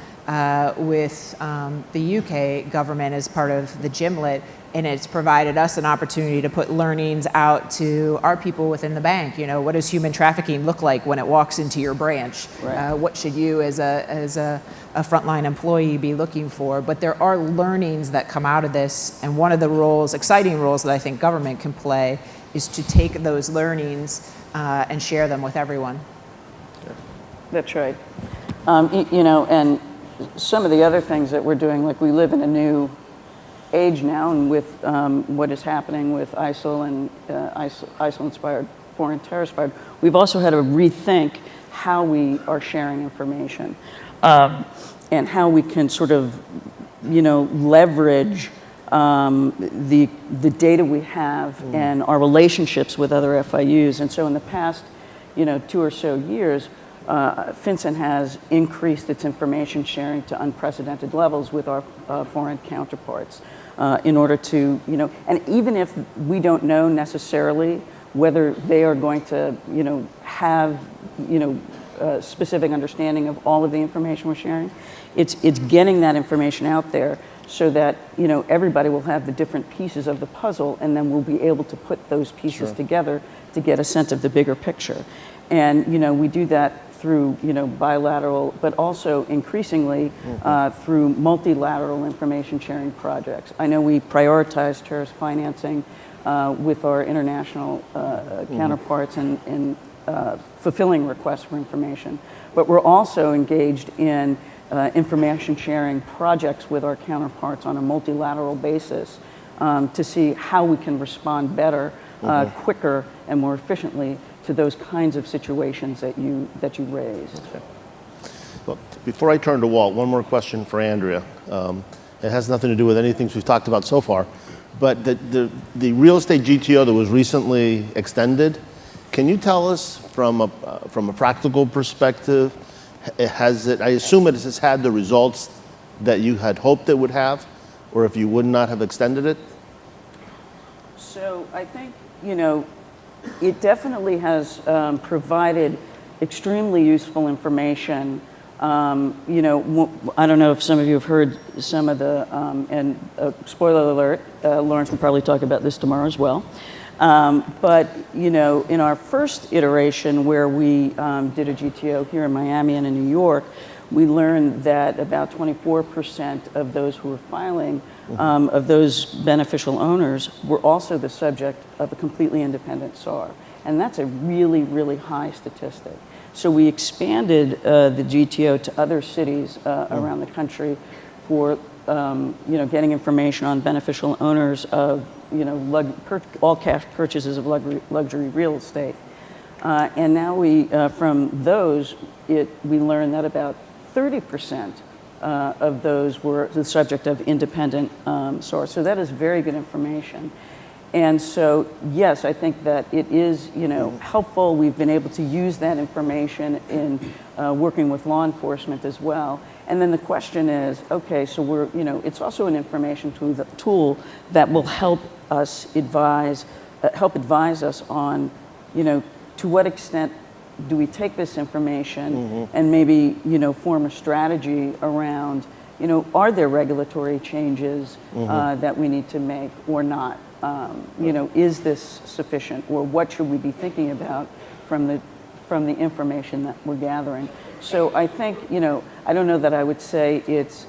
with the UK government as part of the GIMLET, and it's provided us an opportunity to put learnings out to our people within the bank. You know, what does human trafficking look like when it walks into your branch? Right. What should you as a frontline employee be looking for? But there are learnings that come out of this, and one of the roles, exciting roles that I think government can play is to take those learnings and share them with everyone. That's right. You know, and some of the other things that we're doing, like we live in a new age now, and with what is happening with ISIL and ISIL-inspired foreign terrorist fired, we've also had to rethink how we are sharing information and how we can sort of, leverage the data we have and our relationships with other FIUs. And so in the past, 2 or so years, FinCEN has increased its information sharing to unprecedented levels with our foreign counterparts in order to, and even if we don't know necessarily whether they are going to, have, a specific understanding of all of the information we're sharing, it's getting that information out there so that, everybody will have the different pieces of the puzzle, and then we'll be able to put those pieces together to get a sense of the bigger picture. And, we do that through, bilateral, but also increasingly through multilateral information sharing projects. I know we prioritize terrorist financing with our international counterparts and fulfilling requests for information, but we're also engaged in information sharing projects with our counterparts on a multilateral basis to see how we can respond better, quicker, and more efficiently to those kinds of situations that you raised. Okay. Well, before I turn to Walt, one more question for Andrea. It has nothing to do with anything we've talked about so far, but the real estate GTO that was recently extended, can you tell us from a practical perspective, I assume it has had the results that you had hoped it would have, or if you would not have extended it? So I think, it definitely has provided extremely useful information. I don't know if some of you have heard some of the, and spoiler alert, Lawrence will probably talk about this tomorrow as well. But, in our first iteration where we did a GTO here in Miami and in New York, we learned that about 24% of those who were filing, of those beneficial owners, were also the subject of a completely independent SAR. And that's a really, really high statistic. So we expanded the GTO to other cities around the country for getting information on beneficial owners of all cash purchases of luxury real estate. And now from those, we learned that about 30% of those were the subject of independent source. So that is very good information. And so, yes, I think that it is, helpful. We've been able to use that information in working with law enforcement as well. And then the question is, okay, so it's also an information tool that will help us advise us on, to what extent do we take this information and maybe, form a strategy around, are there regulatory changes that we need to make or not? Is this sufficient, or what should we be thinking about from the information that we're gathering? So I think, I don't know that I would say it's,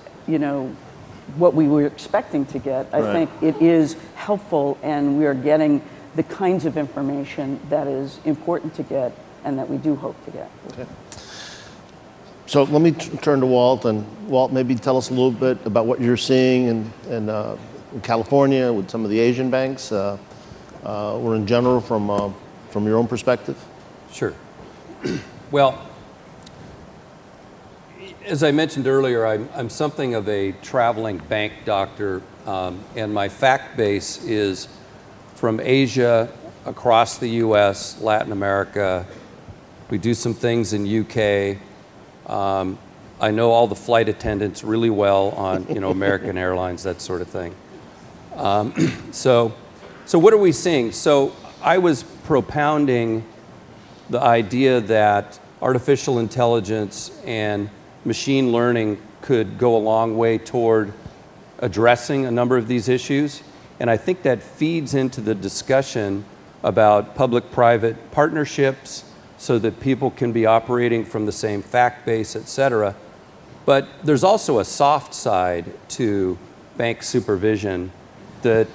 what we were expecting to get. I think it is helpful, and we are getting the kinds of information that is important to get and that we do hope to get. Okay. So let me turn to Walt, and Walt, maybe tell us a little bit about what you're seeing in California with some of the Asian banks, or in general from your own perspective. Sure. Well, as I mentioned earlier, I'm something of a traveling bank doctor, and my fact base is from Asia, across the US, Latin America. We do some things in UK. I know all the flight attendants really well on American Airlines, that sort of thing. So what are we seeing? So I was propounding the idea that artificial intelligence and machine learning could go a long way toward addressing a number of these issues. And I think that feeds into the discussion about public-private partnerships so that people can be operating from the same fact base, et cetera. But there's also a soft side to bank supervision that,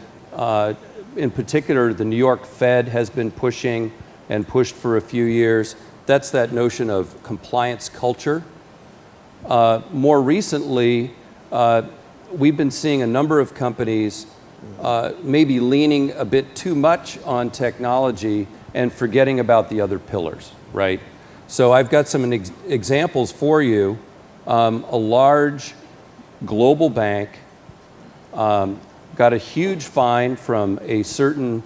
in particular, the New York Fed has been pushing and pushed for a few years. That's that notion of compliance culture. More recently, we've been seeing a number of companies maybe leaning a bit too much on technology and forgetting about the other pillars, right? So I've got some examples for you. A large global bank got a huge fine from a certain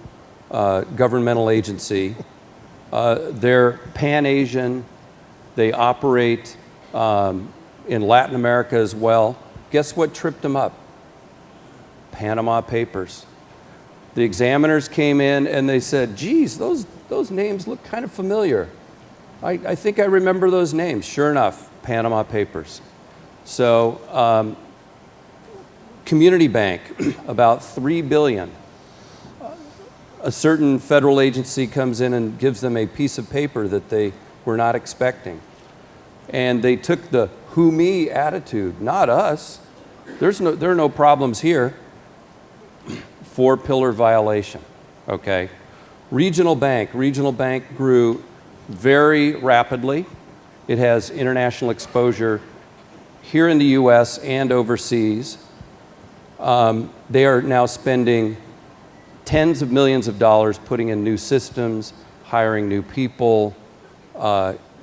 governmental agency. They're Pan-Asian. They operate in Latin America as well. Guess what tripped them up? Panama Papers. The examiners came in and they said, geez, those names look kind of familiar. I think I remember those names. Sure enough, Panama Papers. So Community Bank, about $3 billion. A certain federal agency comes in and gives them a piece of paper that they were not expecting. And they took the who me attitude, not us. There are no problems here. 4-pillar violation, okay? Regional bank grew very rapidly. It has international exposure here in the US and overseas. They are now spending tens of millions of dollars putting in new systems, hiring new people,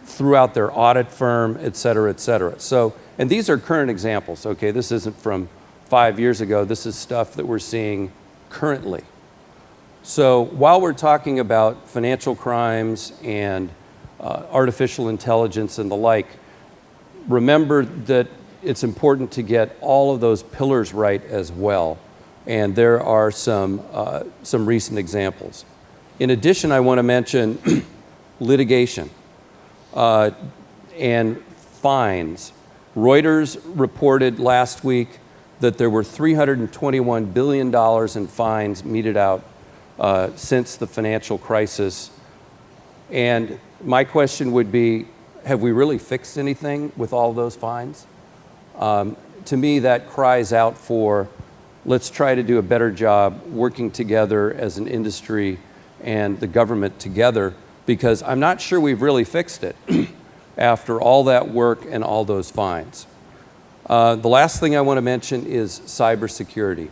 throughout their audit firm, et cetera, et cetera. So, and these are current examples, okay? This isn't from 5 years ago. This is stuff that we're seeing currently. So while we're talking about financial crimes and artificial intelligence and the like, remember that it's important to get all of those pillars right as well. And there are some recent examples. In addition, I want to mention litigation and fines. Reuters reported last week that there were $321 billion in fines meted out since the financial crisis. And my question would be, have we really fixed anything with all those fines? To me, that cries out for, let's try to do a better job working together as an industry and the government together, because I'm not sure we've really fixed it after all that work and all those fines. The last thing I want to mention is cybersecurity.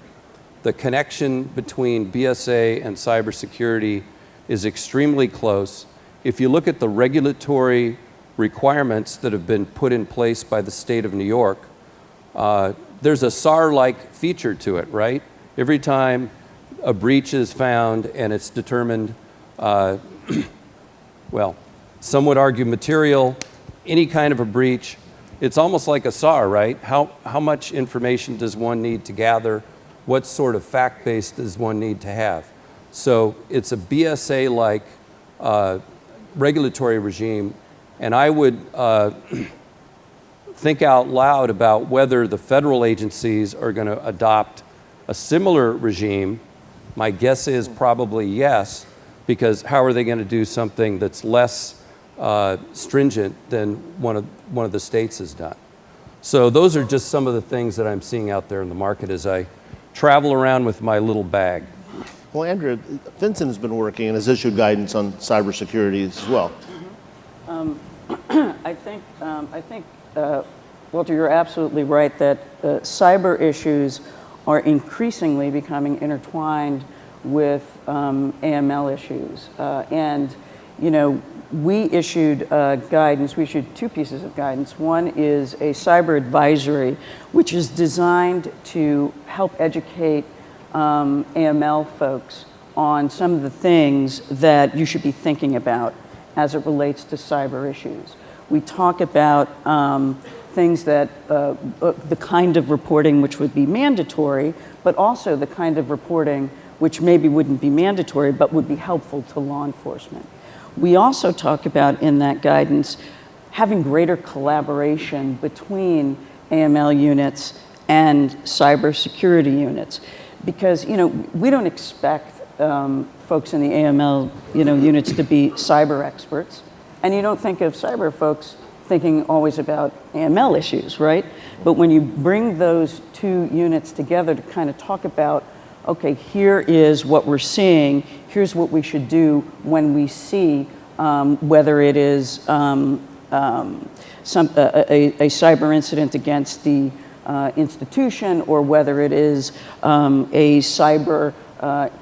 The connection between BSA and cybersecurity is extremely close. If you look at the regulatory requirements that have been put in place by the state of New York, there's a SAR-like feature to it, right? Every time a breach is found and it's determined, well, some would argue material, any kind of a breach, it's almost like a SAR, right? How much information does one need to gather? What sort of fact base does one need to have? So it's a BSA-like regulatory regime, and I would think out loud about whether the federal agencies are going to adopt a similar regime. My guess is probably yes, because how are they going to do something that's less stringent than one of the states has done? So those are just some of the things that I'm seeing out there in the market as I travel around with my little bag. Well, Andrea, FinCEN has been working and has issued guidance on cybersecurity as well. I think, Walter, you're absolutely right that cyber issues are increasingly becoming intertwined with AML issues. And, you know, we issued guidance. We issued 2 pieces of guidance. One is a cyber advisory, which is designed to help educate AML folks on some of the things that you should be thinking about as it relates to cyber issues. We talk about things that, the kind of reporting which would be mandatory, but also the kind of reporting which maybe wouldn't be mandatory, but would be helpful to law enforcement. We also talk about in that guidance having greater collaboration between AML units and cybersecurity units, because we don't expect folks in the AML units to be cyber experts, and you don't think of cyber folks thinking always about AML issues, right? But when you bring those 2 units together to kind of talk about, okay, here is what we're seeing, here's what we should do when we see whether it is a cyber incident against the institution, or whether it is a cyber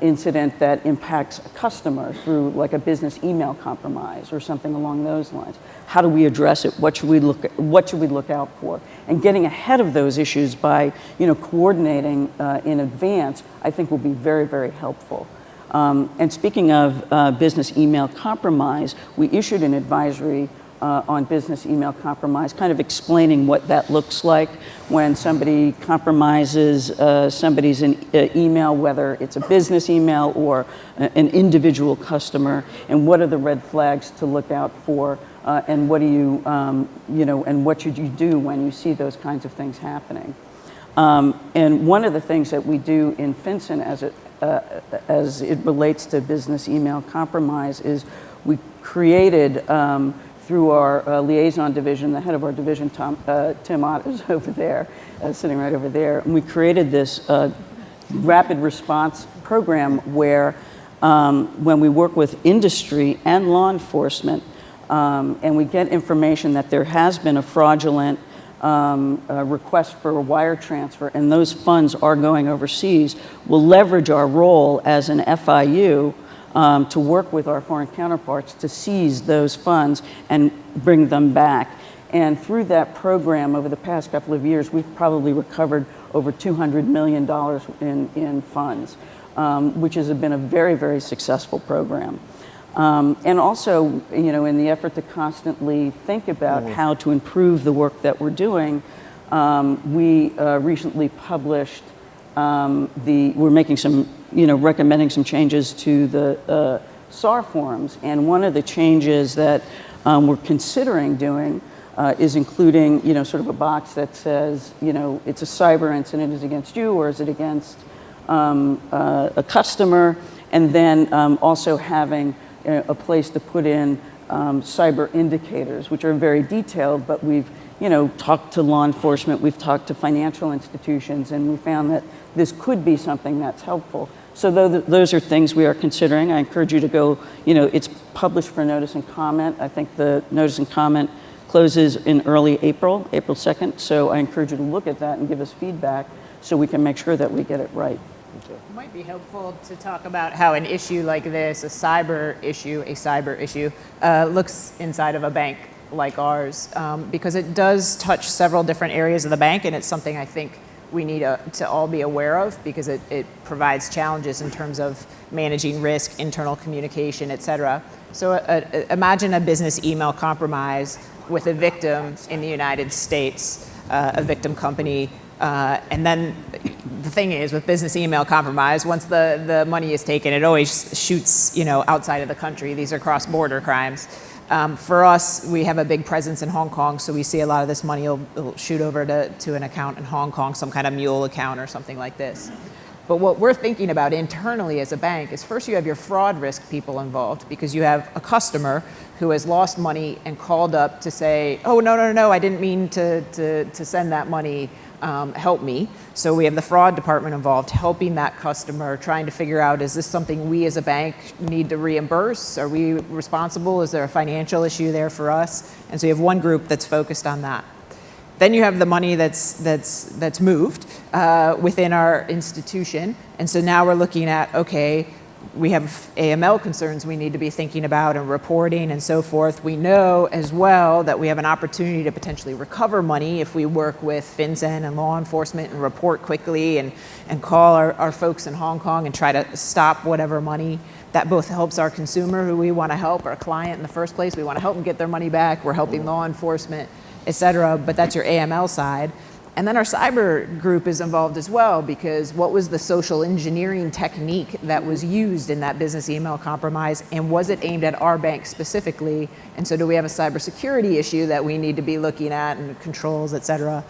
incident that impacts a customer through like a business email compromise or something along those lines. How do we address it? What should we look out for? And getting ahead of those issues by coordinating in advance, I think will be very, very helpful. And speaking of business email compromise, we issued an advisory on business email compromise, kind of explaining what that looks like when somebody compromises somebody's email, whether it's a business email or an individual customer, and what are the red flags to look out for, and what do you, and what should you do when you see those kinds of things happening. And one of the things that we do in FinCEN as it relates to business email compromise is we created, through our liaison division, the head of our division, Tim Ott, is over there, sitting right over there. And we created this rapid response program where when we work with industry and law enforcement, and we get information that there has been a fraudulent request for a wire transfer, and those funds are going overseas, we'll leverage our role as an FIU to work with our foreign counterparts to seize those funds and bring them back. And through that program over the past couple of years, we've probably recovered over $200 million in funds, which has been a very, very successful program. And also, in the effort to constantly think about how to improve the work that we're doing, we recently published we're making some, recommending some changes to the SAR forms. And one of the changes that we're considering doing is including, sort of a box that says, it's a cyber incident, is it against you or is it against a customer? And then also having a place to put in cyber indicators, which are very detailed, but we've talked to law enforcement, we've talked to financial institutions, and we found that this could be something that's helpful. So those are things we are considering. I encourage you to go, it's published for notice and comment. I think the notice and comment closes in early April 2nd. So I encourage you to look at that and give us feedback so we can make sure that we get it right. It might be helpful to talk about how an issue like this, a cyber issue, looks inside of a bank like ours, because it does touch several different areas of the bank, and it's something I think we need to all be aware of, because it provides challenges in terms of managing risk, internal communication, et cetera. So imagine a business email compromise with a victim in the United States, a victim company, and then the thing is, with business email compromise, once the money is taken, it always shoots outside of the country. These are cross-border crimes. For us, we have a big presence in Hong Kong, so we see a lot of this money will shoot over to an account in Hong Kong, some kind of mule account or something like this. But what we're thinking about internally as a bank is, first you have your fraud risk people involved, because you have a customer who has lost money and called up to say, oh, no, I didn't mean to send that money, help me. So we have the fraud department involved, helping that customer, trying to figure out, is this something we as a bank need to reimburse? Are we responsible? Is there a financial issue there for us? And so you have one group that's focused on that. Then you have the money that's moved within our institution. And so now we're looking at, okay, we have AML concerns we need to be thinking about and reporting and so forth. We know as well that we have an opportunity to potentially recover money if we work with FinCEN and law enforcement and report quickly and call our folks in Hong Kong and try to stop whatever money. That both helps our consumer, who we want to help, our client in the first place. We want to help them get their money back. We're helping law enforcement, et cetera, but that's your AML side. And then our cyber group is involved as well, because what was the social engineering technique that was used in that business email compromise, and was it aimed at our bank specifically? And so do we have a cybersecurity issue that we need to be looking at, and controls, et cetera?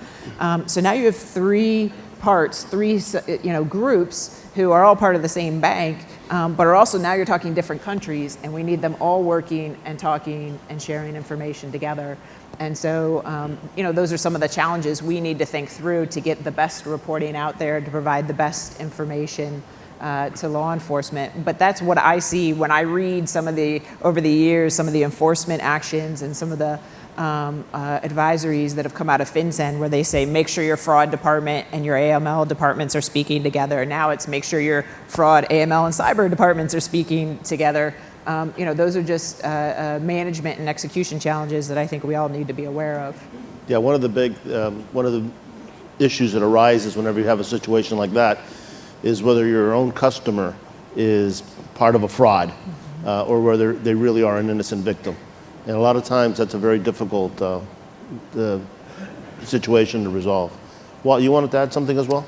So now you have three groups who are all part of the same bank, but are also, now you're talking different countries, and we need them all working and talking and sharing information together. And so, those are some of the challenges we need to think through to get the best reporting out there, to provide the best information to law enforcement. But that's what I see when I read over the years, some of the enforcement actions and some of the advisories that have come out of FinCEN where they say, make sure your fraud department and your AML departments are speaking together. Now it's make sure your fraud, AML, and cyber departments are speaking together. Those are just management and execution challenges that I think we all need to be aware of. Yeah, one of the issues that arises whenever you have a situation like that is whether your own customer is part of a fraud or whether they really are an innocent victim. And a lot of times that's a very difficult situation to resolve. Walt, you wanted to add something as well?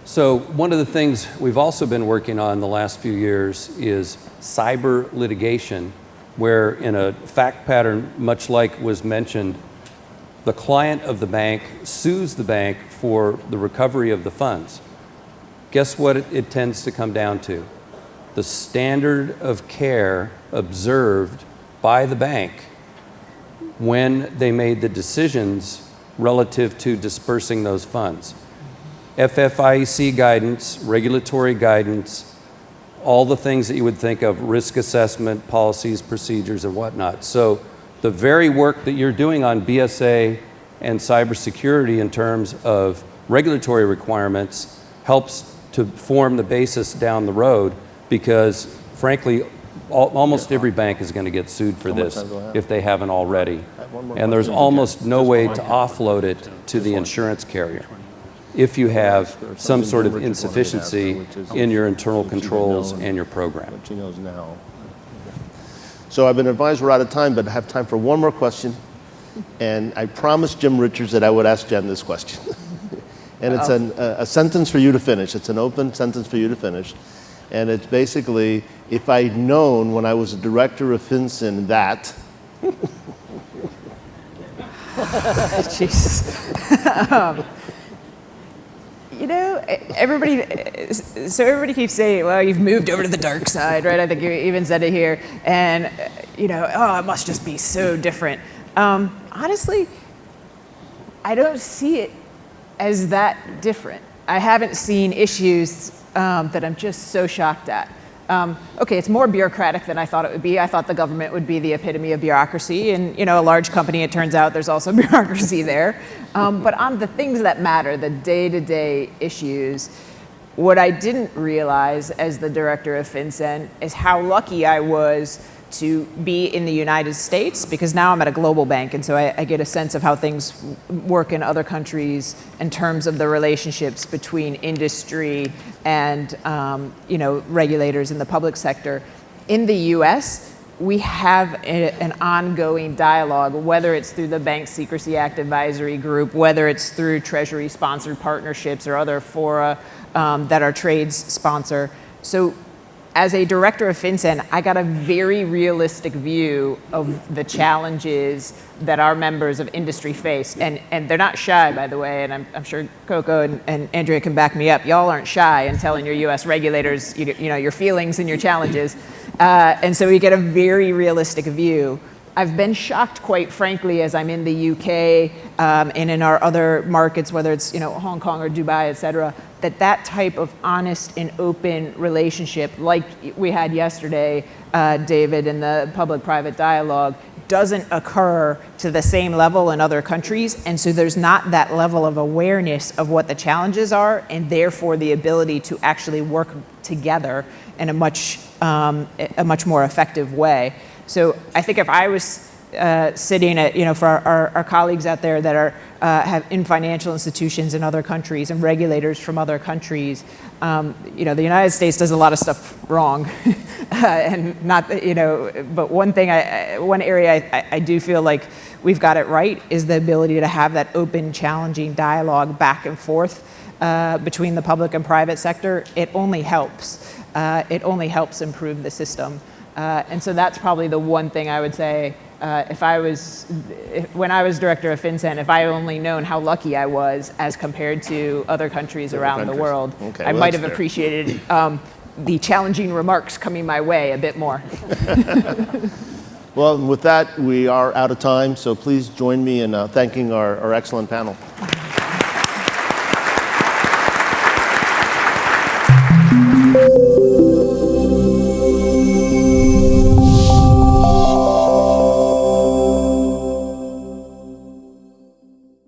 So one of the things we've also been working on the last few years is cyber litigation, where in a fact pattern, much like was mentioned, the client of the bank sues the bank for the recovery of the funds. Guess what it tends to come down to? The standard of care observed by the bank when they made the decisions relative to dispersing those funds. FFIEC guidance, regulatory guidance, all the things that you would think of, risk assessment, policies, procedures, and whatnot. So the very work that you're doing on BSA and cybersecurity in terms of regulatory requirements helps to form the basis down the road, because frankly, almost every bank is going to get sued for this if they haven't already. And there's almost no way to offload it to the insurance carrier if you have some sort of insufficiency in your internal controls and your program. She knows now. So I've been advised we're out of time, but I have time for one more question. And I promised Jim Richards that I would ask Jen this question. And it's a sentence for you to finish. It's an open sentence for you to finish. And it's basically, if I'd known when I was a director of FinCEN that... Jesus. Everybody keeps saying, well, you've moved over to the dark side, right? I think you even said it here. And, it must just be so different. Honestly, I don't see it as that different. I haven't seen issues that I'm just so shocked at. Okay, it's more bureaucratic than I thought it would be. I thought the government would be the epitome of bureaucracy, and a large company, it turns out there's also bureaucracy there. But on the things that matter, the day-to-day issues, what I didn't realize as the director of FinCEN is how lucky I was to be in the United States, because now I'm at a global bank, and so I get a sense of how things work in other countries in terms of the relationships between industry and regulators in the public sector. In the US, we have an ongoing dialogue, whether it's through the Bank Secrecy Act Advisory Group, whether it's through Treasury-sponsored partnerships or other fora that our trades sponsor. So as a director of FinCEN, I got a very realistic view of the challenges that our members of industry face. And they're not shy, by the way, and I'm sure Coco and Andrea can back me up. Y'all aren't shy in telling your US regulators your feelings and your challenges. And so we get a very realistic view. I've been shocked, quite frankly, as I'm in the UK and in our other markets, whether it's Hong Kong or Dubai, et cetera, that type of honest and open relationship, like we had yesterday, David, in the public-private dialogue, doesn't occur to the same level in other countries. And so there's not that level of awareness of what the challenges are, and therefore the ability to actually work together in a much more effective way. So I think if I was sitting at, for our colleagues out there that are have in financial institutions in other countries and regulators from other countries, the United States does a lot of stuff wrong, and not, but one area I do feel like we've got it right is the ability to have that open, challenging dialogue back and forth between the public and private sector. It only helps. It only helps improve the system. And so that's probably the one thing I would say, when I was director of FinCEN, if I only known how lucky I was as compared to other countries around the world, okay, I might have appreciated the challenging remarks coming my way a bit more. Well, with that, we are out of time, so please join me in thanking our excellent panel.